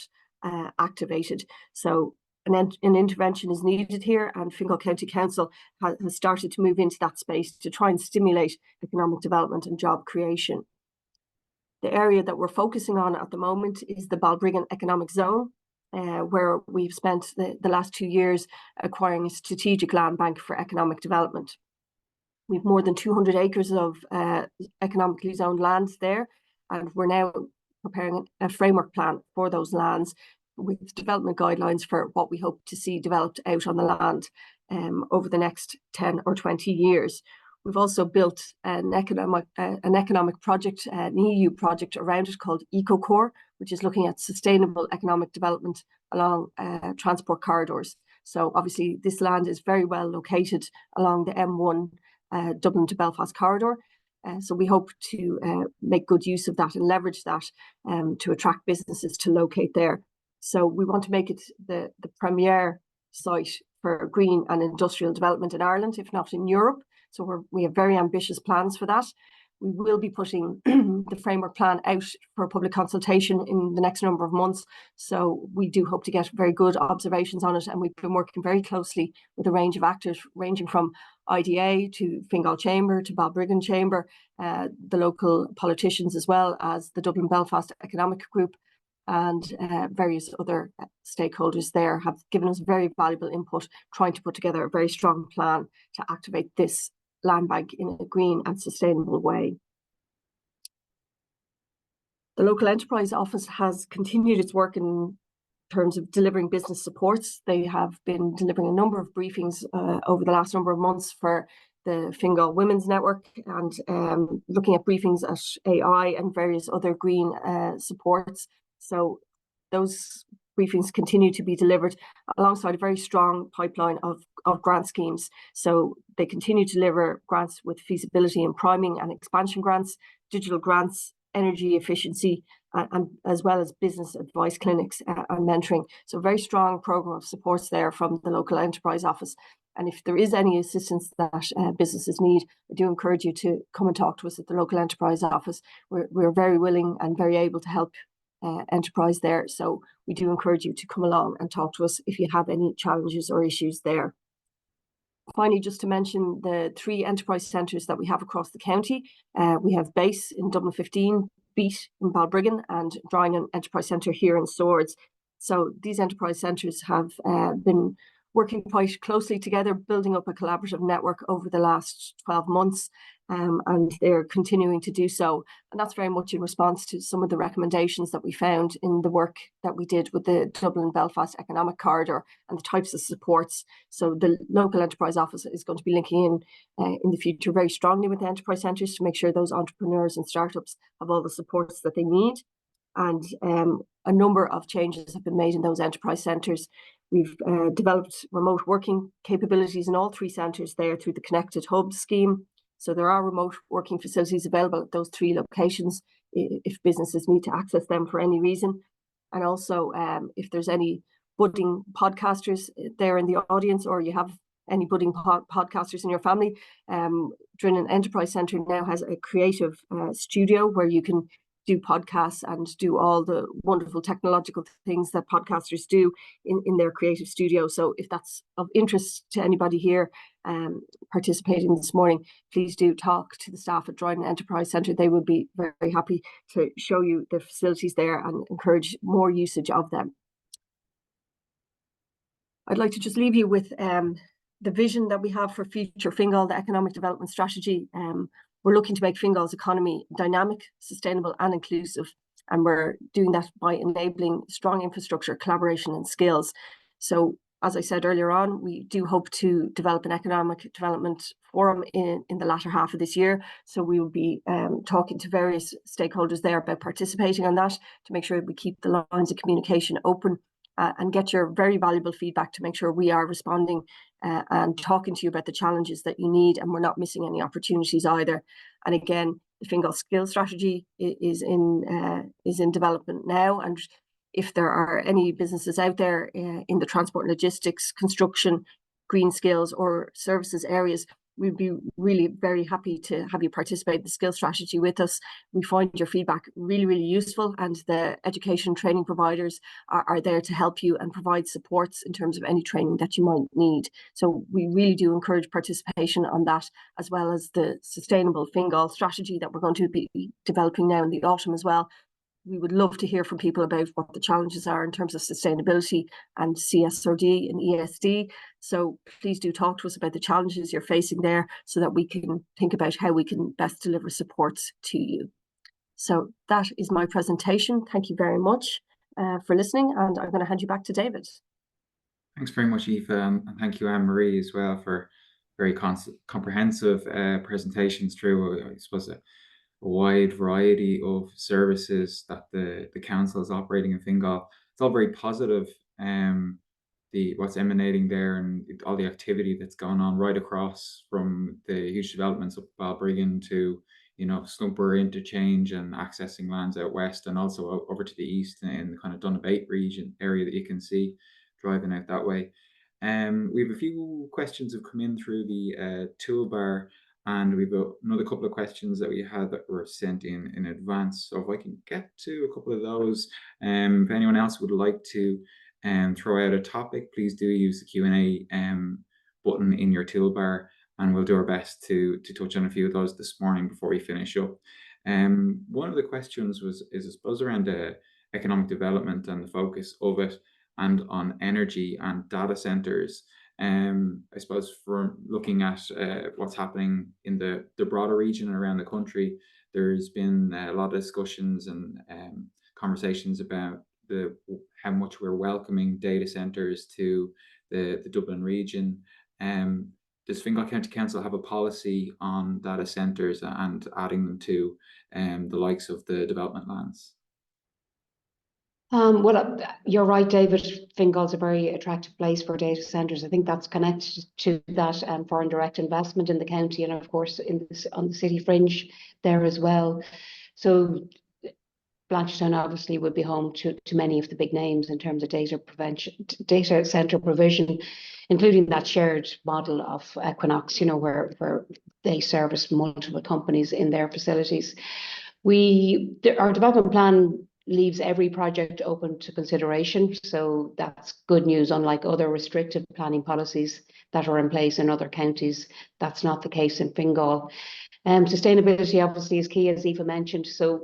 activated. So an intervention is needed here, and Fingal County Council has started to move into that space to try and stimulate economic development and job creation. The area that we're focusing on at the moment is the Balbriggan Economic Zone, where we've spent the last 2 years acquiring a strategic land bank for economic development. We've more than 200 acres of economically zoned lands there, and we're now preparing a framework plan for those lands with development guidelines for what we hope to see developed out on the land over the next 10 or 20 years. We've also built an economic project, an EU project around it called EcoCore, which is looking at sustainable economic development along transport corridors. So obviously this land is very well located along the M1 Dublin to Belfast corridor. So we hope to make good use of that and leverage that to attract businesses to locate there. So we want to make it the premier site for green and industrial development in Ireland, if not in Europe. So we have very ambitious plans for that. We will be putting the framework plan out for public consultation in the next number of months. So we do hope to get very good observations on it. And we've been working very closely with a range of actors, ranging from IDA to Fingal Chamber to Balbriggan Chamber, the local politicians, as well as the Dublin Belfast Economic Group, and various other stakeholders there have given us very valuable input, trying to put together a very strong plan to activate this land bank in a green and sustainable way. The local enterprise office has continued its work in terms of delivering business supports. They have been delivering a number of briefings over the last number of months for the Fingal Women's Network, and looking at briefings at AI and various other green supports. So those briefings continue to be delivered alongside a very strong pipeline of grant schemes. So they continue to deliver grants with feasibility and priming and expansion grants, digital grants, energy efficiency, and as well as business advice clinics and mentoring. So a very strong program of supports there from the local enterprise office. And if there is any assistance that businesses need, I do encourage you to come and talk to us at the local enterprise office. We're very willing and very able to help enterprise there. So we do encourage you to come along and talk to us if you have any challenges or issues there. Finally, just to mention the 3 enterprise centres that we have across the county. We have Base in Dublin 15, Beat in Balbriggan, and Drynan Enterprise Centre here in Swords. So these enterprise centres have been working quite closely together, building up a collaborative network over the last 12 months, and they're continuing to do so. And that's very much in response to some of the recommendations that we found in the work that we did with the Dublin-Belfast Economic Corridor and the types of supports. So the local enterprise office is going to be linking in the future very strongly with the enterprise centres to make sure those entrepreneurs and startups have all the supports that they need. And a number of changes have been made in those enterprise centres. We've developed remote working capabilities in all 3 centres there through the Connected Hub scheme. So there are remote working facilities available at those 3 locations if businesses need to access them for any reason. And also, if there's any budding podcasters there in the audience, or you have any budding podcasters in your family, Drinnan Enterprise Centre now has a creative studio where you can do podcasts and do all the wonderful technological things that podcasters do in their creative studio. So if that's of interest to anybody here participating this morning, please do talk to the staff at Drinnan Enterprise Centre. They would be very, very happy to show you the facilities there and encourage more usage of them. I'd like to just leave you with the vision that we have for future Fingal, the economic development strategy. We're looking to make Fingal's economy dynamic, sustainable and inclusive. And we're doing that by enabling strong infrastructure, collaboration and skills. So as I said earlier on, we do hope to develop an economic development forum in the latter half of this year. So we will be talking to various stakeholders there about participating on that to make sure we keep the lines of communication open and get your very valuable feedback to make sure we are responding and talking to you about the challenges that you need, and we're not missing any opportunities either. And again, the Fingal Skills Strategy is in development now, and if there are any businesses out there in the transport and logistics, construction, green skills or services areas, we'd be really very happy to have you participate in the skills strategy with us. We find your feedback really, really useful, and the education training providers are there to help you and provide supports in terms of any training that you might need. So we really do encourage participation on that, as well as the sustainable Fingal strategy that we're going to be developing now in the autumn as well. We would love to hear from people about what the challenges are in terms of sustainability and CSRD and ESD. So please do talk to us about the challenges you're facing there so that we can think about how we can best deliver supports to you. So that is my presentation. Thank you very much for listening, and I'm going to hand you back to David. Thanks very much, Aoife, and thank you, Ann Marie, as well, for very comprehensive presentations through, I suppose, a wide variety of services that the council is operating in Fingal. It's all very positive, what's emanating there and all the activity that's going on right across from the huge developments of Balbriggan to, Slumper Interchange and accessing lands out west, and also over to the east in the kind of Donabate region area that you can see driving out that way. We have a few questions have come in through the toolbar, and we've got another couple of questions that we had that were sent in advance. So if I can get to a couple of those, if anyone else would like to throw out a topic, please do use the Q&A button in your toolbar, and we'll do our best to touch on a few of those this morning before we finish up. One of the questions is, I suppose, around economic development and the focus of it, and on energy and data centers. I suppose for looking at what's happening in the broader region and around the country, there's been a lot of discussions and conversations about how much we're welcoming data centers to the Dublin region. Does Fingal County Council have a policy on data centers and adding them to the likes of the development lands? Well, you're right, David. Fingal's a very attractive place for data centres. I think that's connected to that foreign direct investment in the county, and of course on the city fringe there as well. So Blanchardstown obviously would be home to many of the big names in terms of data centre provision, including that shared model of Equinox, where they service multiple companies in their facilities. Our development plan leaves every project open to consideration. So that's good news, unlike other restrictive planning policies that are in place in other counties. That's not the case in Fingal. Sustainability obviously is key, as Aoife mentioned. So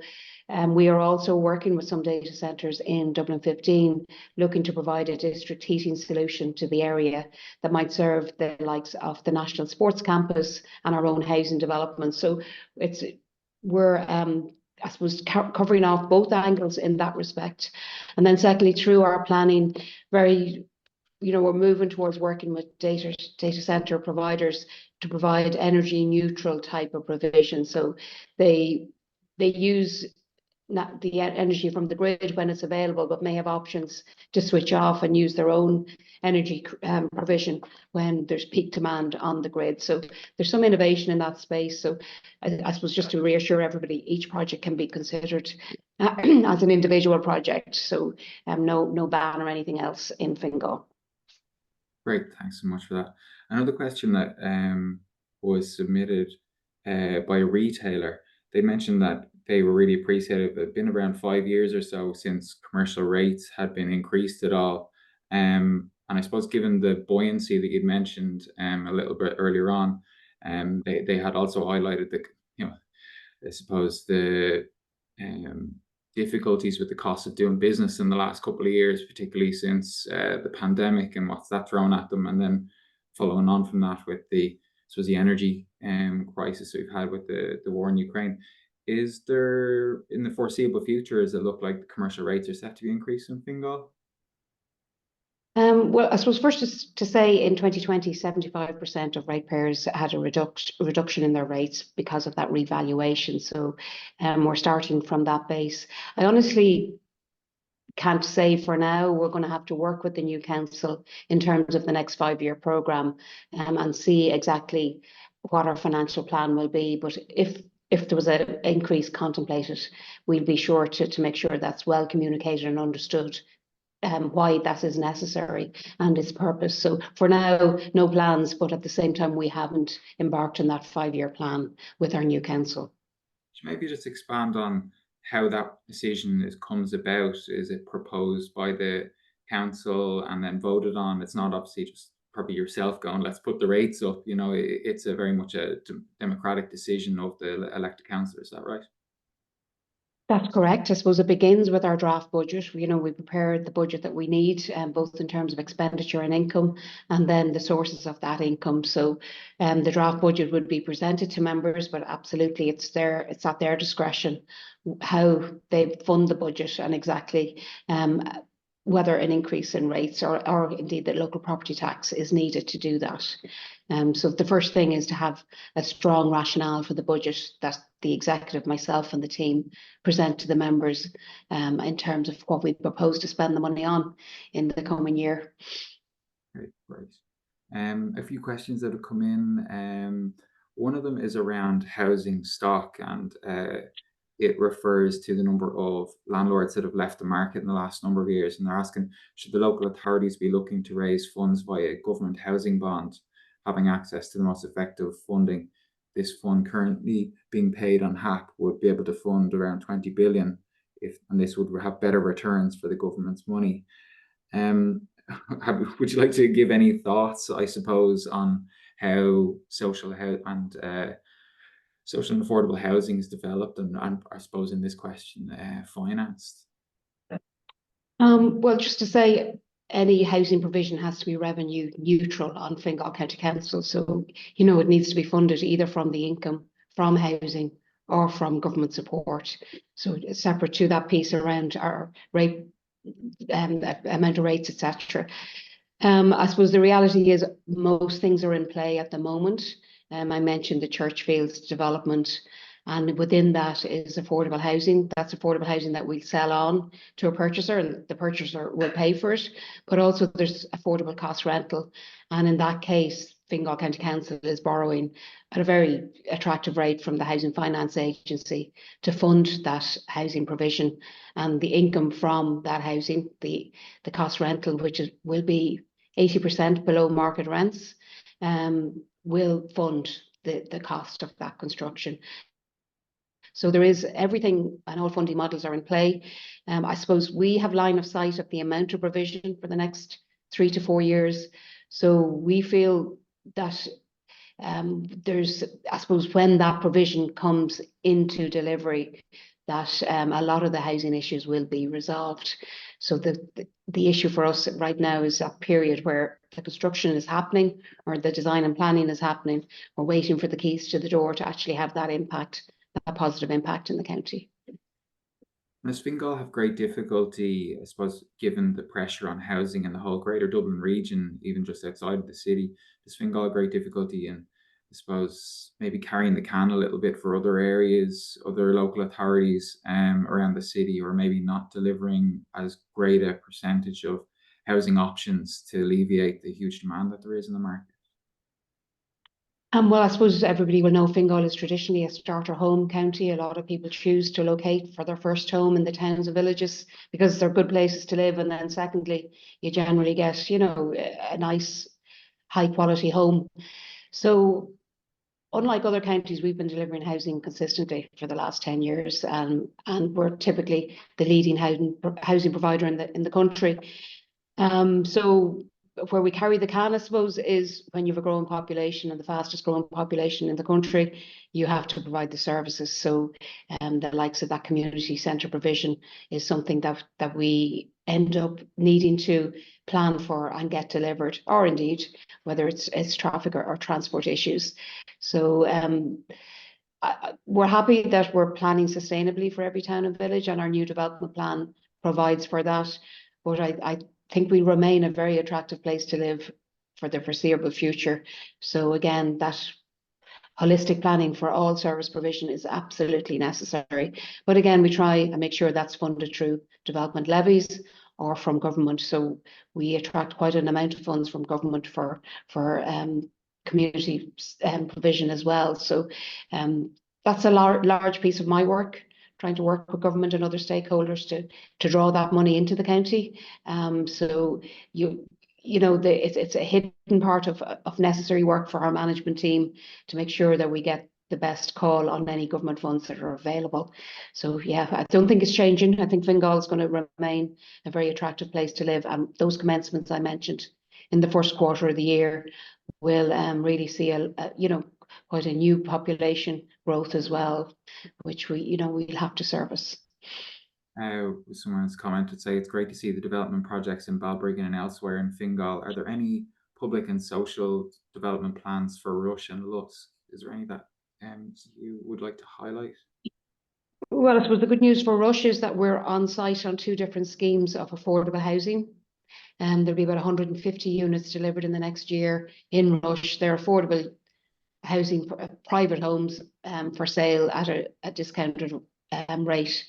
we are also working with some data centres in Dublin 15, looking to provide a district heating solution to the area that might serve the likes of the National Sports Campus and our own housing development. So we're I suppose covering off both angles in that respect. And then secondly, through our planning, we're moving towards working with data centre providers to provide energy neutral type of provision. So they use not the energy from the grid when it's available, but may have options to switch off and use their own energy provision when there's peak demand on the grid. So there's some innovation in that space. So I suppose just to reassure everybody, each project can be considered as an individual project. So no ban or anything else in Fingal. Great, thanks so much for that. Another question that was submitted by a retailer. They mentioned that they were really appreciative. It's been around 5 years or so since commercial rates had been increased at all. And I suppose given the buoyancy that you'd mentioned a little bit earlier on, they had also highlighted the, I suppose the difficulties with the cost of doing business in the last couple of years, particularly since the pandemic and what's that thrown at them. And then following on from that with the energy crisis we've had with the war in Ukraine. Is there, in the foreseeable future, does it look like the commercial rates are set to be increasing in Fingal? Well, I suppose first to say in 2020, 75% of ratepayers had a reduction in their rates because of that revaluation. So we're starting from that base. I honestly can't say for now. We're going to have to work with the new council in terms of the next 5-year programme and see exactly what our financial plan will be. But if there was an increase contemplated, we'll be sure to make sure that's well communicated and understood why that is necessary and its purpose. So for now, no plans, but at the same time, we haven't embarked on that 5-year plan with our new council. Maybe just expand on how that decision comes about. Is it proposed by the council and then voted on? It's not obviously just probably yourself going, let's put the rates up. It's a very much a democratic decision of the elected councillor. Is that right? That's correct. I suppose it begins with our draft budget. We prepare the budget that we need, both in terms of expenditure and income, and then the sources of that income. So the draft budget would be presented to members, but absolutely it's at their discretion how they fund the budget and exactly whether an increase in rates or indeed the local property tax is needed to do that. So the first thing is to have a strong rationale for the budget that the executive, myself and the team present to the members in terms of what we propose to spend the money on in the coming year. Great. A few questions that have come in. One of them is around housing stock, and it refers to the number of landlords that have left the market in the last number of years. And they're asking, should the local authorities be looking to raise funds via government housing bond, having access to the most effective funding? This fund currently being paid on HAP would be able to fund around 20 billion, and this would have better returns for the government's money. Would you like to give any thoughts, I suppose, on how social and affordable housing is developed and I suppose in this question, financed? Well, just to say, any housing provision has to be revenue neutral on Fingal County Council. So, it needs to be funded either from the income from housing or from government support. So separate to that piece around our rate, amount of rates, etc. I suppose the reality is most things are in play at the moment. I mentioned the Churchfields development, and within that is affordable housing. That's affordable housing that we sell on to a purchaser, and the purchaser will pay for it. But also there's affordable cost rental, and in that case, Fingal County Council is borrowing at a very attractive rate from the Housing Finance Agency to fund that housing provision, and the income from that housing, the cost rental, which will be 80% below market rents, will fund the cost of that construction. So there is everything, and all funding models are in play. I suppose we have line of sight of the amount of provision for the next 3 to 4 years. So we feel that there's, I suppose, when that provision comes into delivery, that a lot of the housing issues will be resolved. So the issue for us right now is that period where the construction is happening or the design and planning is happening. We're waiting for the keys to the door to actually have that impact, that positive impact in the county. Does Fingal have great difficulty, I suppose, given the pressure on housing in the whole greater Dublin region, even just outside of the city? Does Fingal have great difficulty in I suppose maybe carrying the can a little bit for other areas, other local authorities around the city, or maybe not delivering as great a percentage of housing options to alleviate the huge demand that there is in the market? Well, I suppose everybody will know Fingal is traditionally a starter home county. A lot of people choose to locate for their first home in the towns and villages because they're good places to live. And then secondly, you generally get, a nice high quality home. So unlike other counties, we've been delivering housing consistently for the last 10 years, and we're typically the leading housing provider in the country. So where we carry the can, I suppose, is when you have a growing population and the fastest growing population in the country, you have to provide the services. So the likes of that community centre provision is something that we end up needing to plan for and get delivered, or indeed whether it's traffic or transport issues. So we're happy that we're planning sustainably for every town and village, and our new development plan provides for that. But I think we remain a very attractive place to live for the foreseeable future. So again, that holistic planning for all service provision is absolutely necessary. But again, we try and make sure that's funded through development levies or from government. So we attract quite an amount of funds from government for community provision as well. So that's a large piece of my work, trying to work with government and other stakeholders to draw that money into the county. So it's a hidden part of necessary work for our management team to make sure that we get the best call on any government funds that are available. So yeah, I don't think it's changing. I think Fingal is going to remain a very attractive place to live, and those commencements I mentioned in the first quarter of the year will really see quite a new population growth as well, which we'll have to service. Someone's commented say it's great to see the development projects in Balbriggan and elsewhere in Fingal. Are there any public and social development plans for Rush and Lusk? Is there any that you would like to highlight? Well, I suppose the good news for Rush is that we're on site on 2 different schemes of affordable housing. And there'll be about 150 units delivered in the next year in Rush. They're affordable housing, private homes for sale at a discounted rate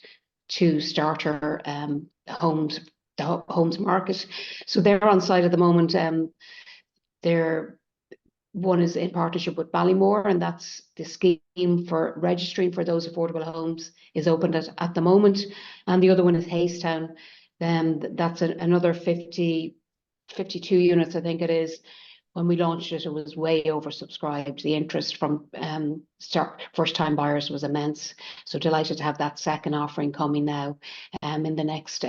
to starter homes, the homes market. So they're on site at the moment. One is in partnership with Ballymore, and that's the scheme for registering for those affordable homes is opened at the moment. And the other one is Haystown. That's another 52 units, I think it is. When we launched it, it was way oversubscribed. The interest from first-time buyers was immense. So delighted to have that second offering coming now in the next,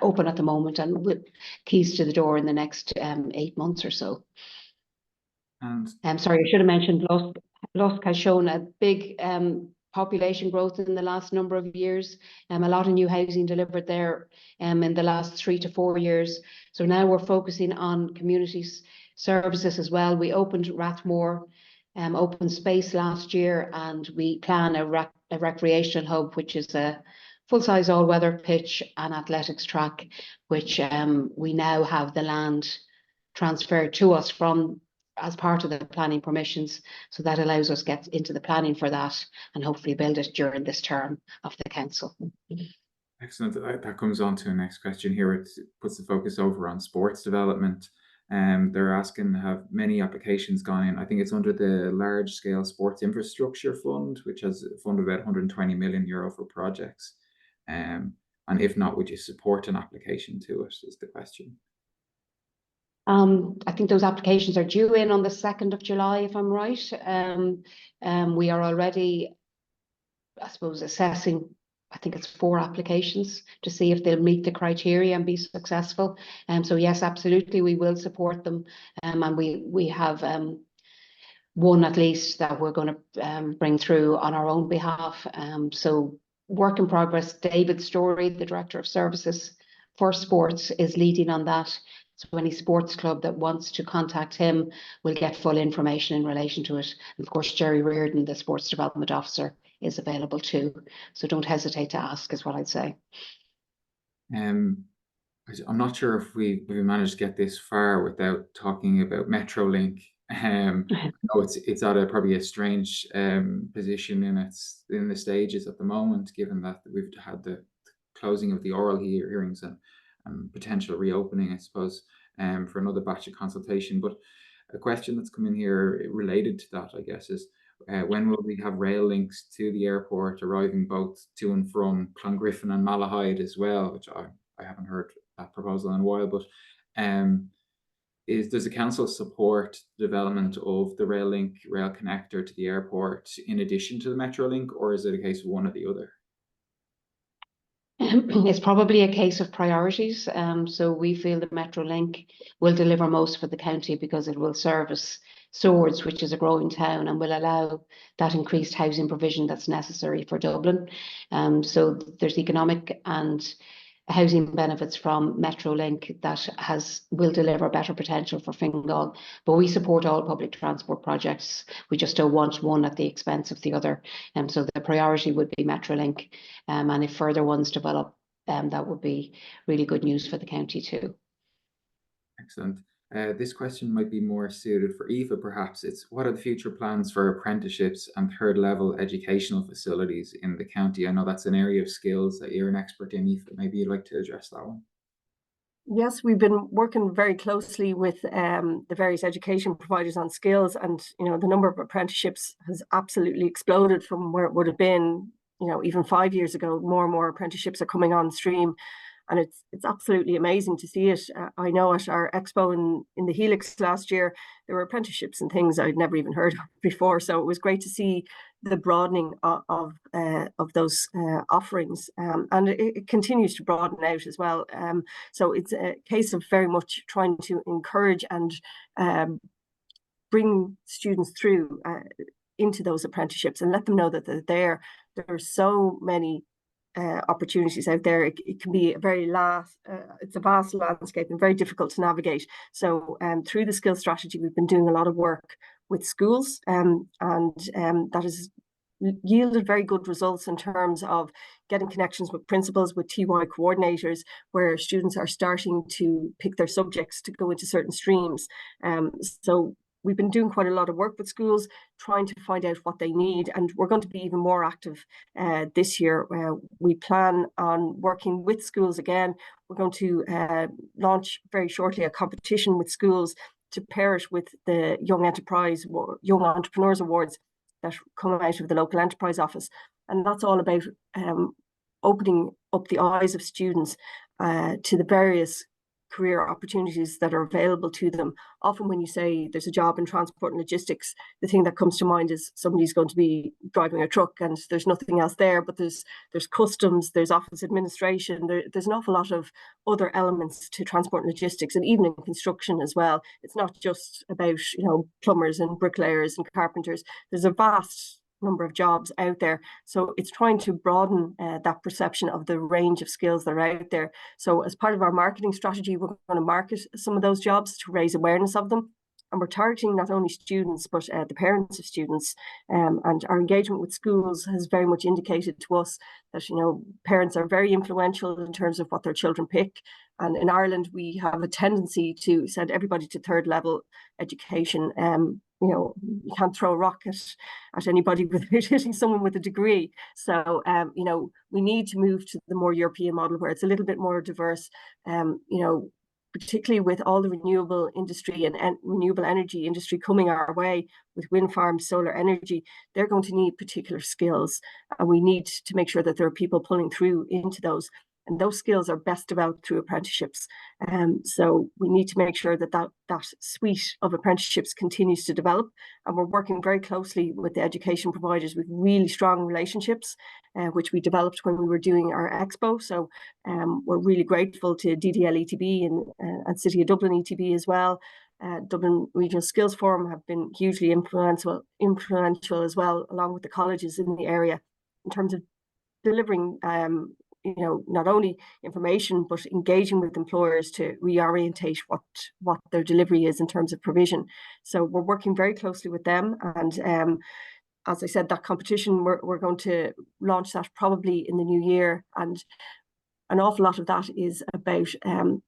open at the moment, and with keys to the door in the next 8 months or so. And I'm sorry, I should have mentioned Lusk has shown a big population growth in the last number of years. A lot of new housing delivered there in the last 3 to 4 years. So now we're focusing on community services as well. We opened Rathmore open space last year, and we plan a recreational hub, which is a full-size all-weather pitch and athletics track, which we now have the land transferred to us from as part of the planning permissions. So that allows us get into the planning for that and hopefully build it during this term of the council. Excellent. That comes on to the next question here. It puts the focus over on sports development. They're asking, have many applications gone in? I think it's under the large scale sports infrastructure fund, which has funded about 120 million euro for projects. And if not, would you support an application to it, is the question. I think those applications are due in on the 2nd of July, if I'm right. We are already, I suppose, assessing, I think it's 4 applications to see if they'll meet the criteria and be successful. So yes, absolutely, we will support them. And we have one at least that we're going to bring through on our own behalf. So work in progress. David Story, the Director of Services for Sports, is leading on that. So any sports club that wants to contact him will get full information in relation to it. And of course, Jerry Reardon, the Sports Development Officer, is available too. So don't hesitate to ask, is what I'd say. I'm not sure if we managed to get this far without talking about Metrolink. No, it's at a probably a strange position in the stages at the moment, given that we've had the closing of the oral hearings and potential reopening, I suppose, for another batch of consultation. But a question that's come in here related to that, I guess, is when will we have rail links to the airport arriving both to and from Clongriffin and Malahide as well, which I haven't heard that proposal in a while, but does the council support the development of the rail connector to the airport in addition to the Metrolink, or is it a case of one or the other? It's probably a case of priorities. So we feel the Metrolink will deliver most for the county because it will service Swords, which is a growing town, and will allow that increased housing provision that's necessary for Dublin. So there's economic and housing benefits from Metrolink that will deliver better potential for Fingal. But we support all public transport projects. We just don't want one at the expense of the other. So the priority would be Metrolink. And if further ones develop, that would be really good news for the county too. Excellent. This question might be more suited for Aoife, perhaps. It's what are the future plans for apprenticeships and third level educational facilities in the county? I know that's an area of skills that you're an expert in, Aoife. Maybe you'd like to address that one. Yes, we've been working very closely with the various education providers on skills, and the number of apprenticeships has absolutely exploded from where it would have been, even 5 years ago. More and more apprenticeships are coming on stream, and it's absolutely amazing to see it. I know at our expo in the Helix last year, there were apprenticeships and things I'd never even heard of before. So it was great to see the broadening of those offerings, and it continues to broaden out as well. So it's a case of very much trying to encourage and bring students through into those apprenticeships and let them know that they're there. There are so many opportunities out there. It can be it's a vast landscape and very difficult to navigate. So through the skills strategy, we've been doing a lot of work with schools, and that has yielded very good results in terms of getting connections with principals, with TY coordinators, where students are starting to pick their subjects to go into certain streams. So we've been doing quite a lot of work with schools, trying to find out what they need, and we're going to be even more active this year. We plan on working with schools again. We're going to launch very shortly a competition with schools to pair it with the Young Entrepreneurs Awards that come out of the local enterprise office. And that's all about opening up the eyes of students to the various career opportunities that are available to them. Often when you say there's a job in transport and logistics, the thing that comes to mind is somebody's going to be driving a truck and there's nothing else there, but there's customs, there's office administration, there's an awful lot of other elements to transport and logistics, and even in construction as well. It's not just about plumbers and bricklayers and carpenters. There's a vast number of jobs out there. So it's trying to broaden that perception of the range of skills that are out there. So as part of our marketing strategy, we're going to market some of those jobs to raise awareness of them. And we're targeting not only students, but the parents of students. And our engagement with schools has very much indicated to us that, parents are very influential in terms of what their children pick. And in Ireland, we have a tendency to send everybody to third level education. You can't throw a rock at anybody without hitting someone with a degree. So, we need to move to the more European model where it's a little bit more diverse, particularly with all the renewable industry and renewable energy industry coming our way with wind farms, solar energy. They're going to need particular skills, and we need to make sure that there are people pulling through into those. And those skills are best developed through apprenticeships. So we need to make sure that suite of apprenticeships continues to develop. And we're working very closely with the education providers with really strong relationships, which we developed when we were doing our expo. So we're really grateful to DDL ETB and City of Dublin ETB as well. Dublin Regional Skills Forum have been hugely influential as well, along with the colleges in the area, in terms of delivering not only information, but engaging with employers to reorientate what their delivery is in terms of provision. So we're working very closely with them. And as I said, that competition, we're going to launch that probably in the new year. And an awful lot of that is about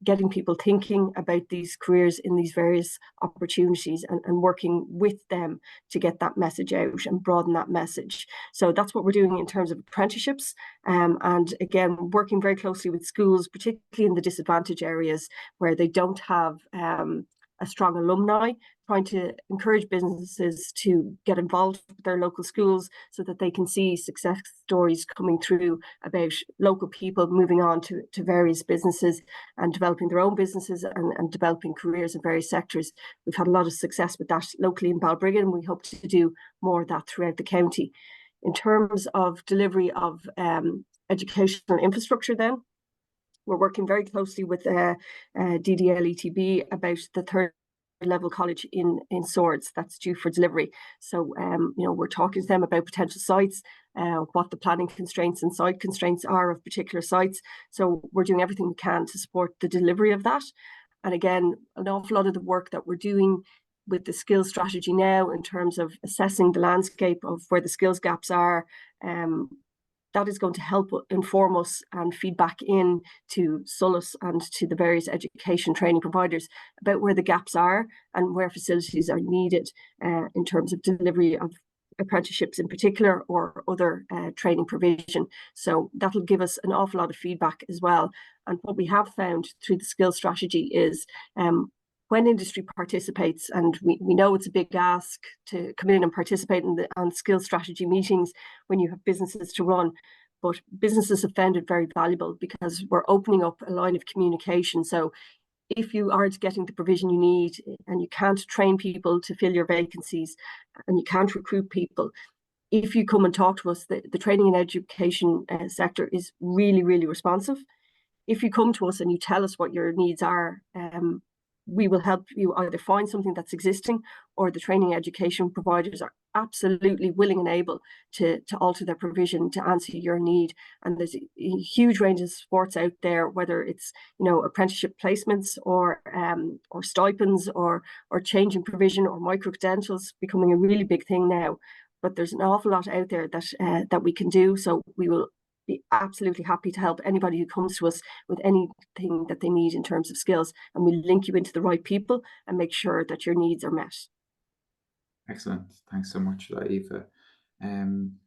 getting people thinking about these careers in these various opportunities and working with them to get that message out and broaden that message. So that's what we're doing in terms of apprenticeships. And again, working very closely with schools, particularly in the disadvantaged areas where they don't have a strong alumni, trying to encourage businesses to get involved with their local schools so that they can see success stories coming through about local people moving on to various businesses and developing their own businesses and developing careers in various sectors. We've had a lot of success with that locally in Balbriggan, and we hope to do more of that throughout the county. In terms of delivery of educational infrastructure then, we're working very closely with DDLETB about the third level college in Swords that's due for delivery. So we're talking to them about potential sites, what the planning constraints and site constraints are of particular sites. So we're doing everything we can to support the delivery of that. And again, an awful lot of the work that we're doing with the skills strategy now in terms of assessing the landscape of where the skills gaps are, that is going to help inform us and feedback in to SOLAS and to the various education training providers about where the gaps are and where facilities are needed in terms of delivery of apprenticeships in particular or other training provision. So that'll give us an awful lot of feedback as well. And what we have found through the skills strategy is when industry participates, and we know it's a big ask to come in and participate on skills strategy meetings when you have businesses to run, but businesses have found it very valuable because we're opening up a line of communication. So if you aren't getting the provision you need and you can't train people to fill your vacancies and you can't recruit people, if you come and talk to us, the training and education sector is really, really responsive. If you come to us and you tell us what your needs are, we will help you either find something that's existing, or the training education providers are absolutely willing and able to alter their provision to answer your need. And there's a huge range of supports out there, whether it's apprenticeship placements or stipends or changing provision or micro credentials becoming a really big thing now. But there's an awful lot out there that we can do. So we will be absolutely happy to help anybody who comes to us with anything that they need in terms of skills, and we'll link you into the right people and make sure that your needs are met. Excellent. Thanks so much for that, Aoife.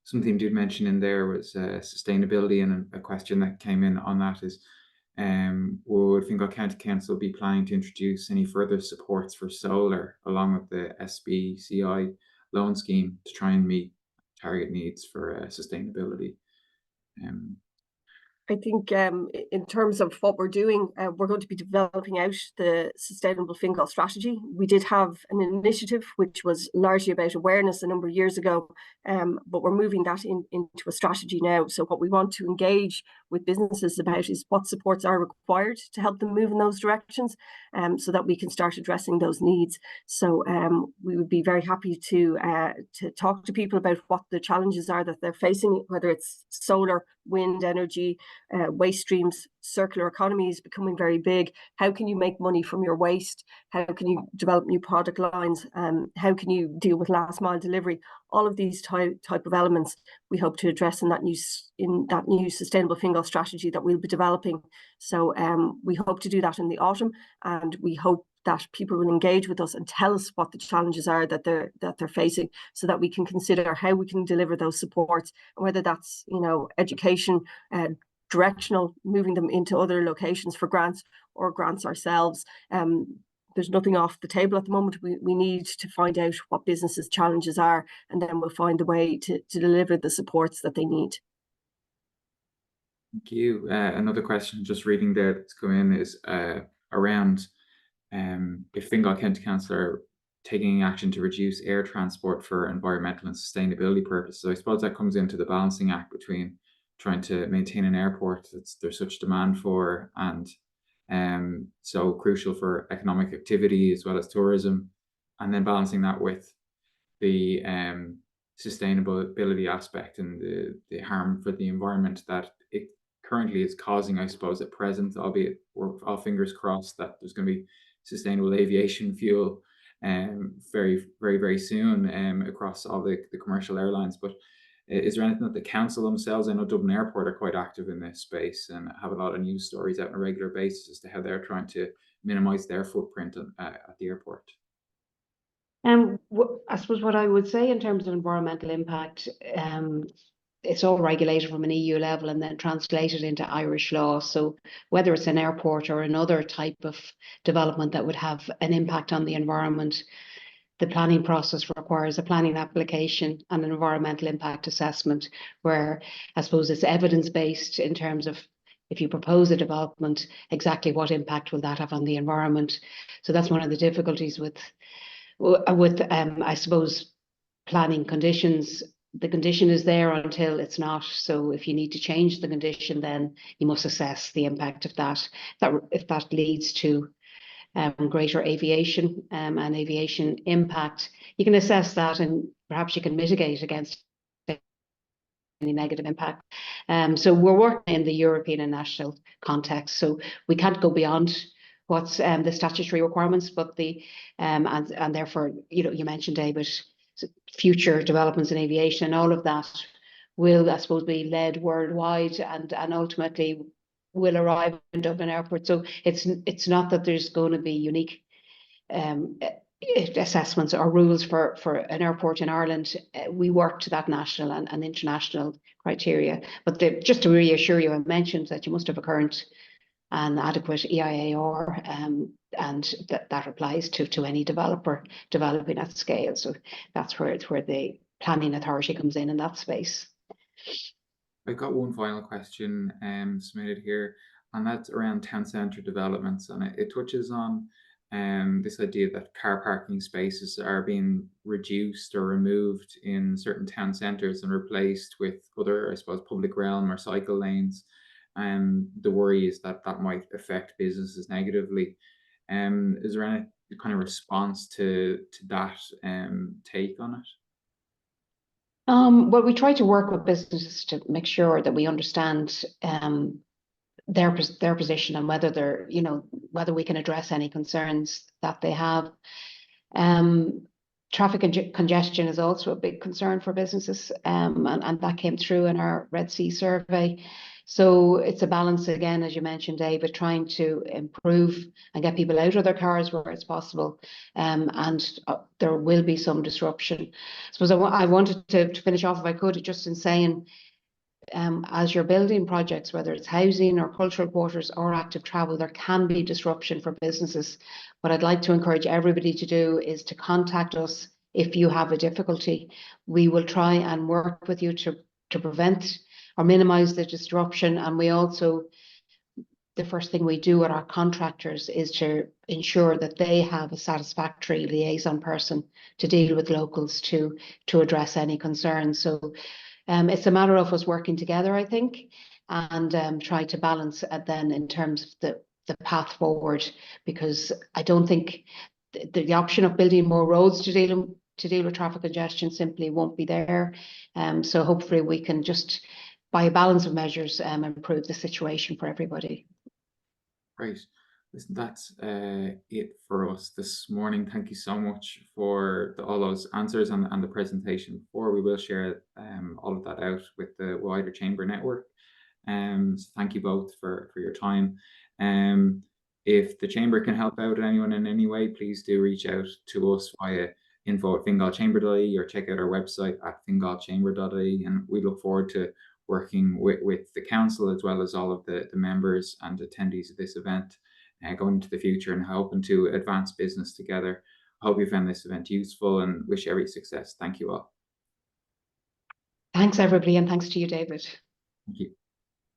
Something you did mention in there was sustainability, and a question that came in on that is, would Fingal County Council be planning to introduce any further supports for solar along with the SBCI loan scheme to try and meet target needs for sustainability? I think in terms of what we're doing, we're going to be developing out the Sustainable Fingal strategy. We did have an initiative which was largely about awareness a number of years ago, but we're moving that into a strategy now. So what we want to engage with businesses about is what supports are required to help them move in those directions, so that we can start addressing those needs. So we would be very happy to talk to people about what the challenges are that they're facing, whether it's solar, wind energy, waste streams. Circular economy is becoming very big. How can you make money from your waste? How can you develop new product lines? How can you deal with last mile delivery? All of these type of elements we hope to address in that new Sustainable Fingal strategy that we'll be developing. So we hope to do that in the autumn, and we hope that people will engage with us and tell us what the challenges are that they're facing, so that we can consider how we can deliver those supports, whether that's education, directional, moving them into other locations for grants, or grants ourselves. There's nothing off the table at the moment. We need to find out what businesses' challenges are, and then we'll find the way to deliver the supports that they need. Thank you. Another question, just reading there, that's come in is around if Fingal County Council are taking action to reduce air transport for environmental and sustainability purposes. So I suppose that comes into the balancing act between trying to maintain an airport that there's such demand for, and so crucial for economic activity as well as tourism, and then balancing that with the sustainability aspect and the harm for the environment that it currently is causing, I suppose, at present, albeit we're all fingers crossed that there's going to be sustainable aviation fuel very, very, very soon across all the commercial airlines. But Is there anything that the council themselves, I know Dublin Airport are quite active in this space and have a lot of news stories out on a regular basis as to how they're trying to minimize their footprint at the airport? I suppose what I would say in terms of environmental impact, it's all regulated from an EU level and then translated into Irish law. So whether it's an airport or another type of development that would have an impact on the environment, the planning process requires a planning application and an environmental impact assessment, where I suppose it's evidence-based in terms of if you propose a development, exactly what impact will that have on the environment. So that's one of the difficulties with I suppose, planning conditions. The condition is there until it's not. So if you need to change the condition, then you must assess the impact of that. If that leads to greater aviation and aviation impact, you can assess that and perhaps you can mitigate against any negative impact. So we're working in the European and national context. So we can't go beyond what's the statutory requirements, but and therefore, you mentioned, David, future developments in aviation and all of that will, I suppose, be led worldwide and ultimately will arrive in Dublin Airport. So it's not that there's going to be unique assessments or rules for an airport in Ireland. We work to that national and international criteria. But just to reassure you, I mentioned that you must have a current and adequate EIAR, and that applies to any developer developing at scale. So that's where the planning authority comes in that space. I've got one final question submitted here, and that's around town centre developments, and it touches on this idea that car parking spaces are being reduced or removed in certain town centres and replaced with other, I suppose, public realm or cycle lanes. The worry is that might affect businesses negatively. Is there any kind of response to that take on it? Well, we try to work with businesses to make sure that we understand their position and whether whether we can address any concerns that they have. Traffic congestion is also a big concern for businesses, and that came through in our Red Sea survey. So it's a balance again, as you mentioned, David, trying to improve and get people out of their cars where it's possible, and there will be some disruption. I suppose I wanted to finish off, if I could, just in saying, as you're building projects, whether it's housing or cultural quarters or active travel, there can be disruption for businesses. What I'd like to encourage everybody to do is to contact us if you have a difficulty. We will try and work with you to prevent or minimize the disruption. And we also, the first thing we do with our contractors is to ensure that they have a satisfactory liaison person to deal with locals to address any concerns. So it's a matter of us working together, I think, and try to balance then in terms of the path forward, because I don't think the option of building more roads to deal with traffic congestion simply won't be there. So hopefully we can just, by a balance of measures, improve the situation for everybody. Great. Listen, that's it for us this morning. Thank you so much for all those answers and the presentation before. We will share all of that out with the wider Chamber network. So thank you both for your time. If the Chamber can help out anyone in any way, please do reach out to us via info@fingalchamber.ie or check out our website at fingalchamber.ie, and we look forward to working with the council as well as all of the members and attendees of this event going into the future and hoping to advance business together. I hope you found this event useful and wish every success. Thank you all. Thanks, everybody, and thanks to you, David. Thank you.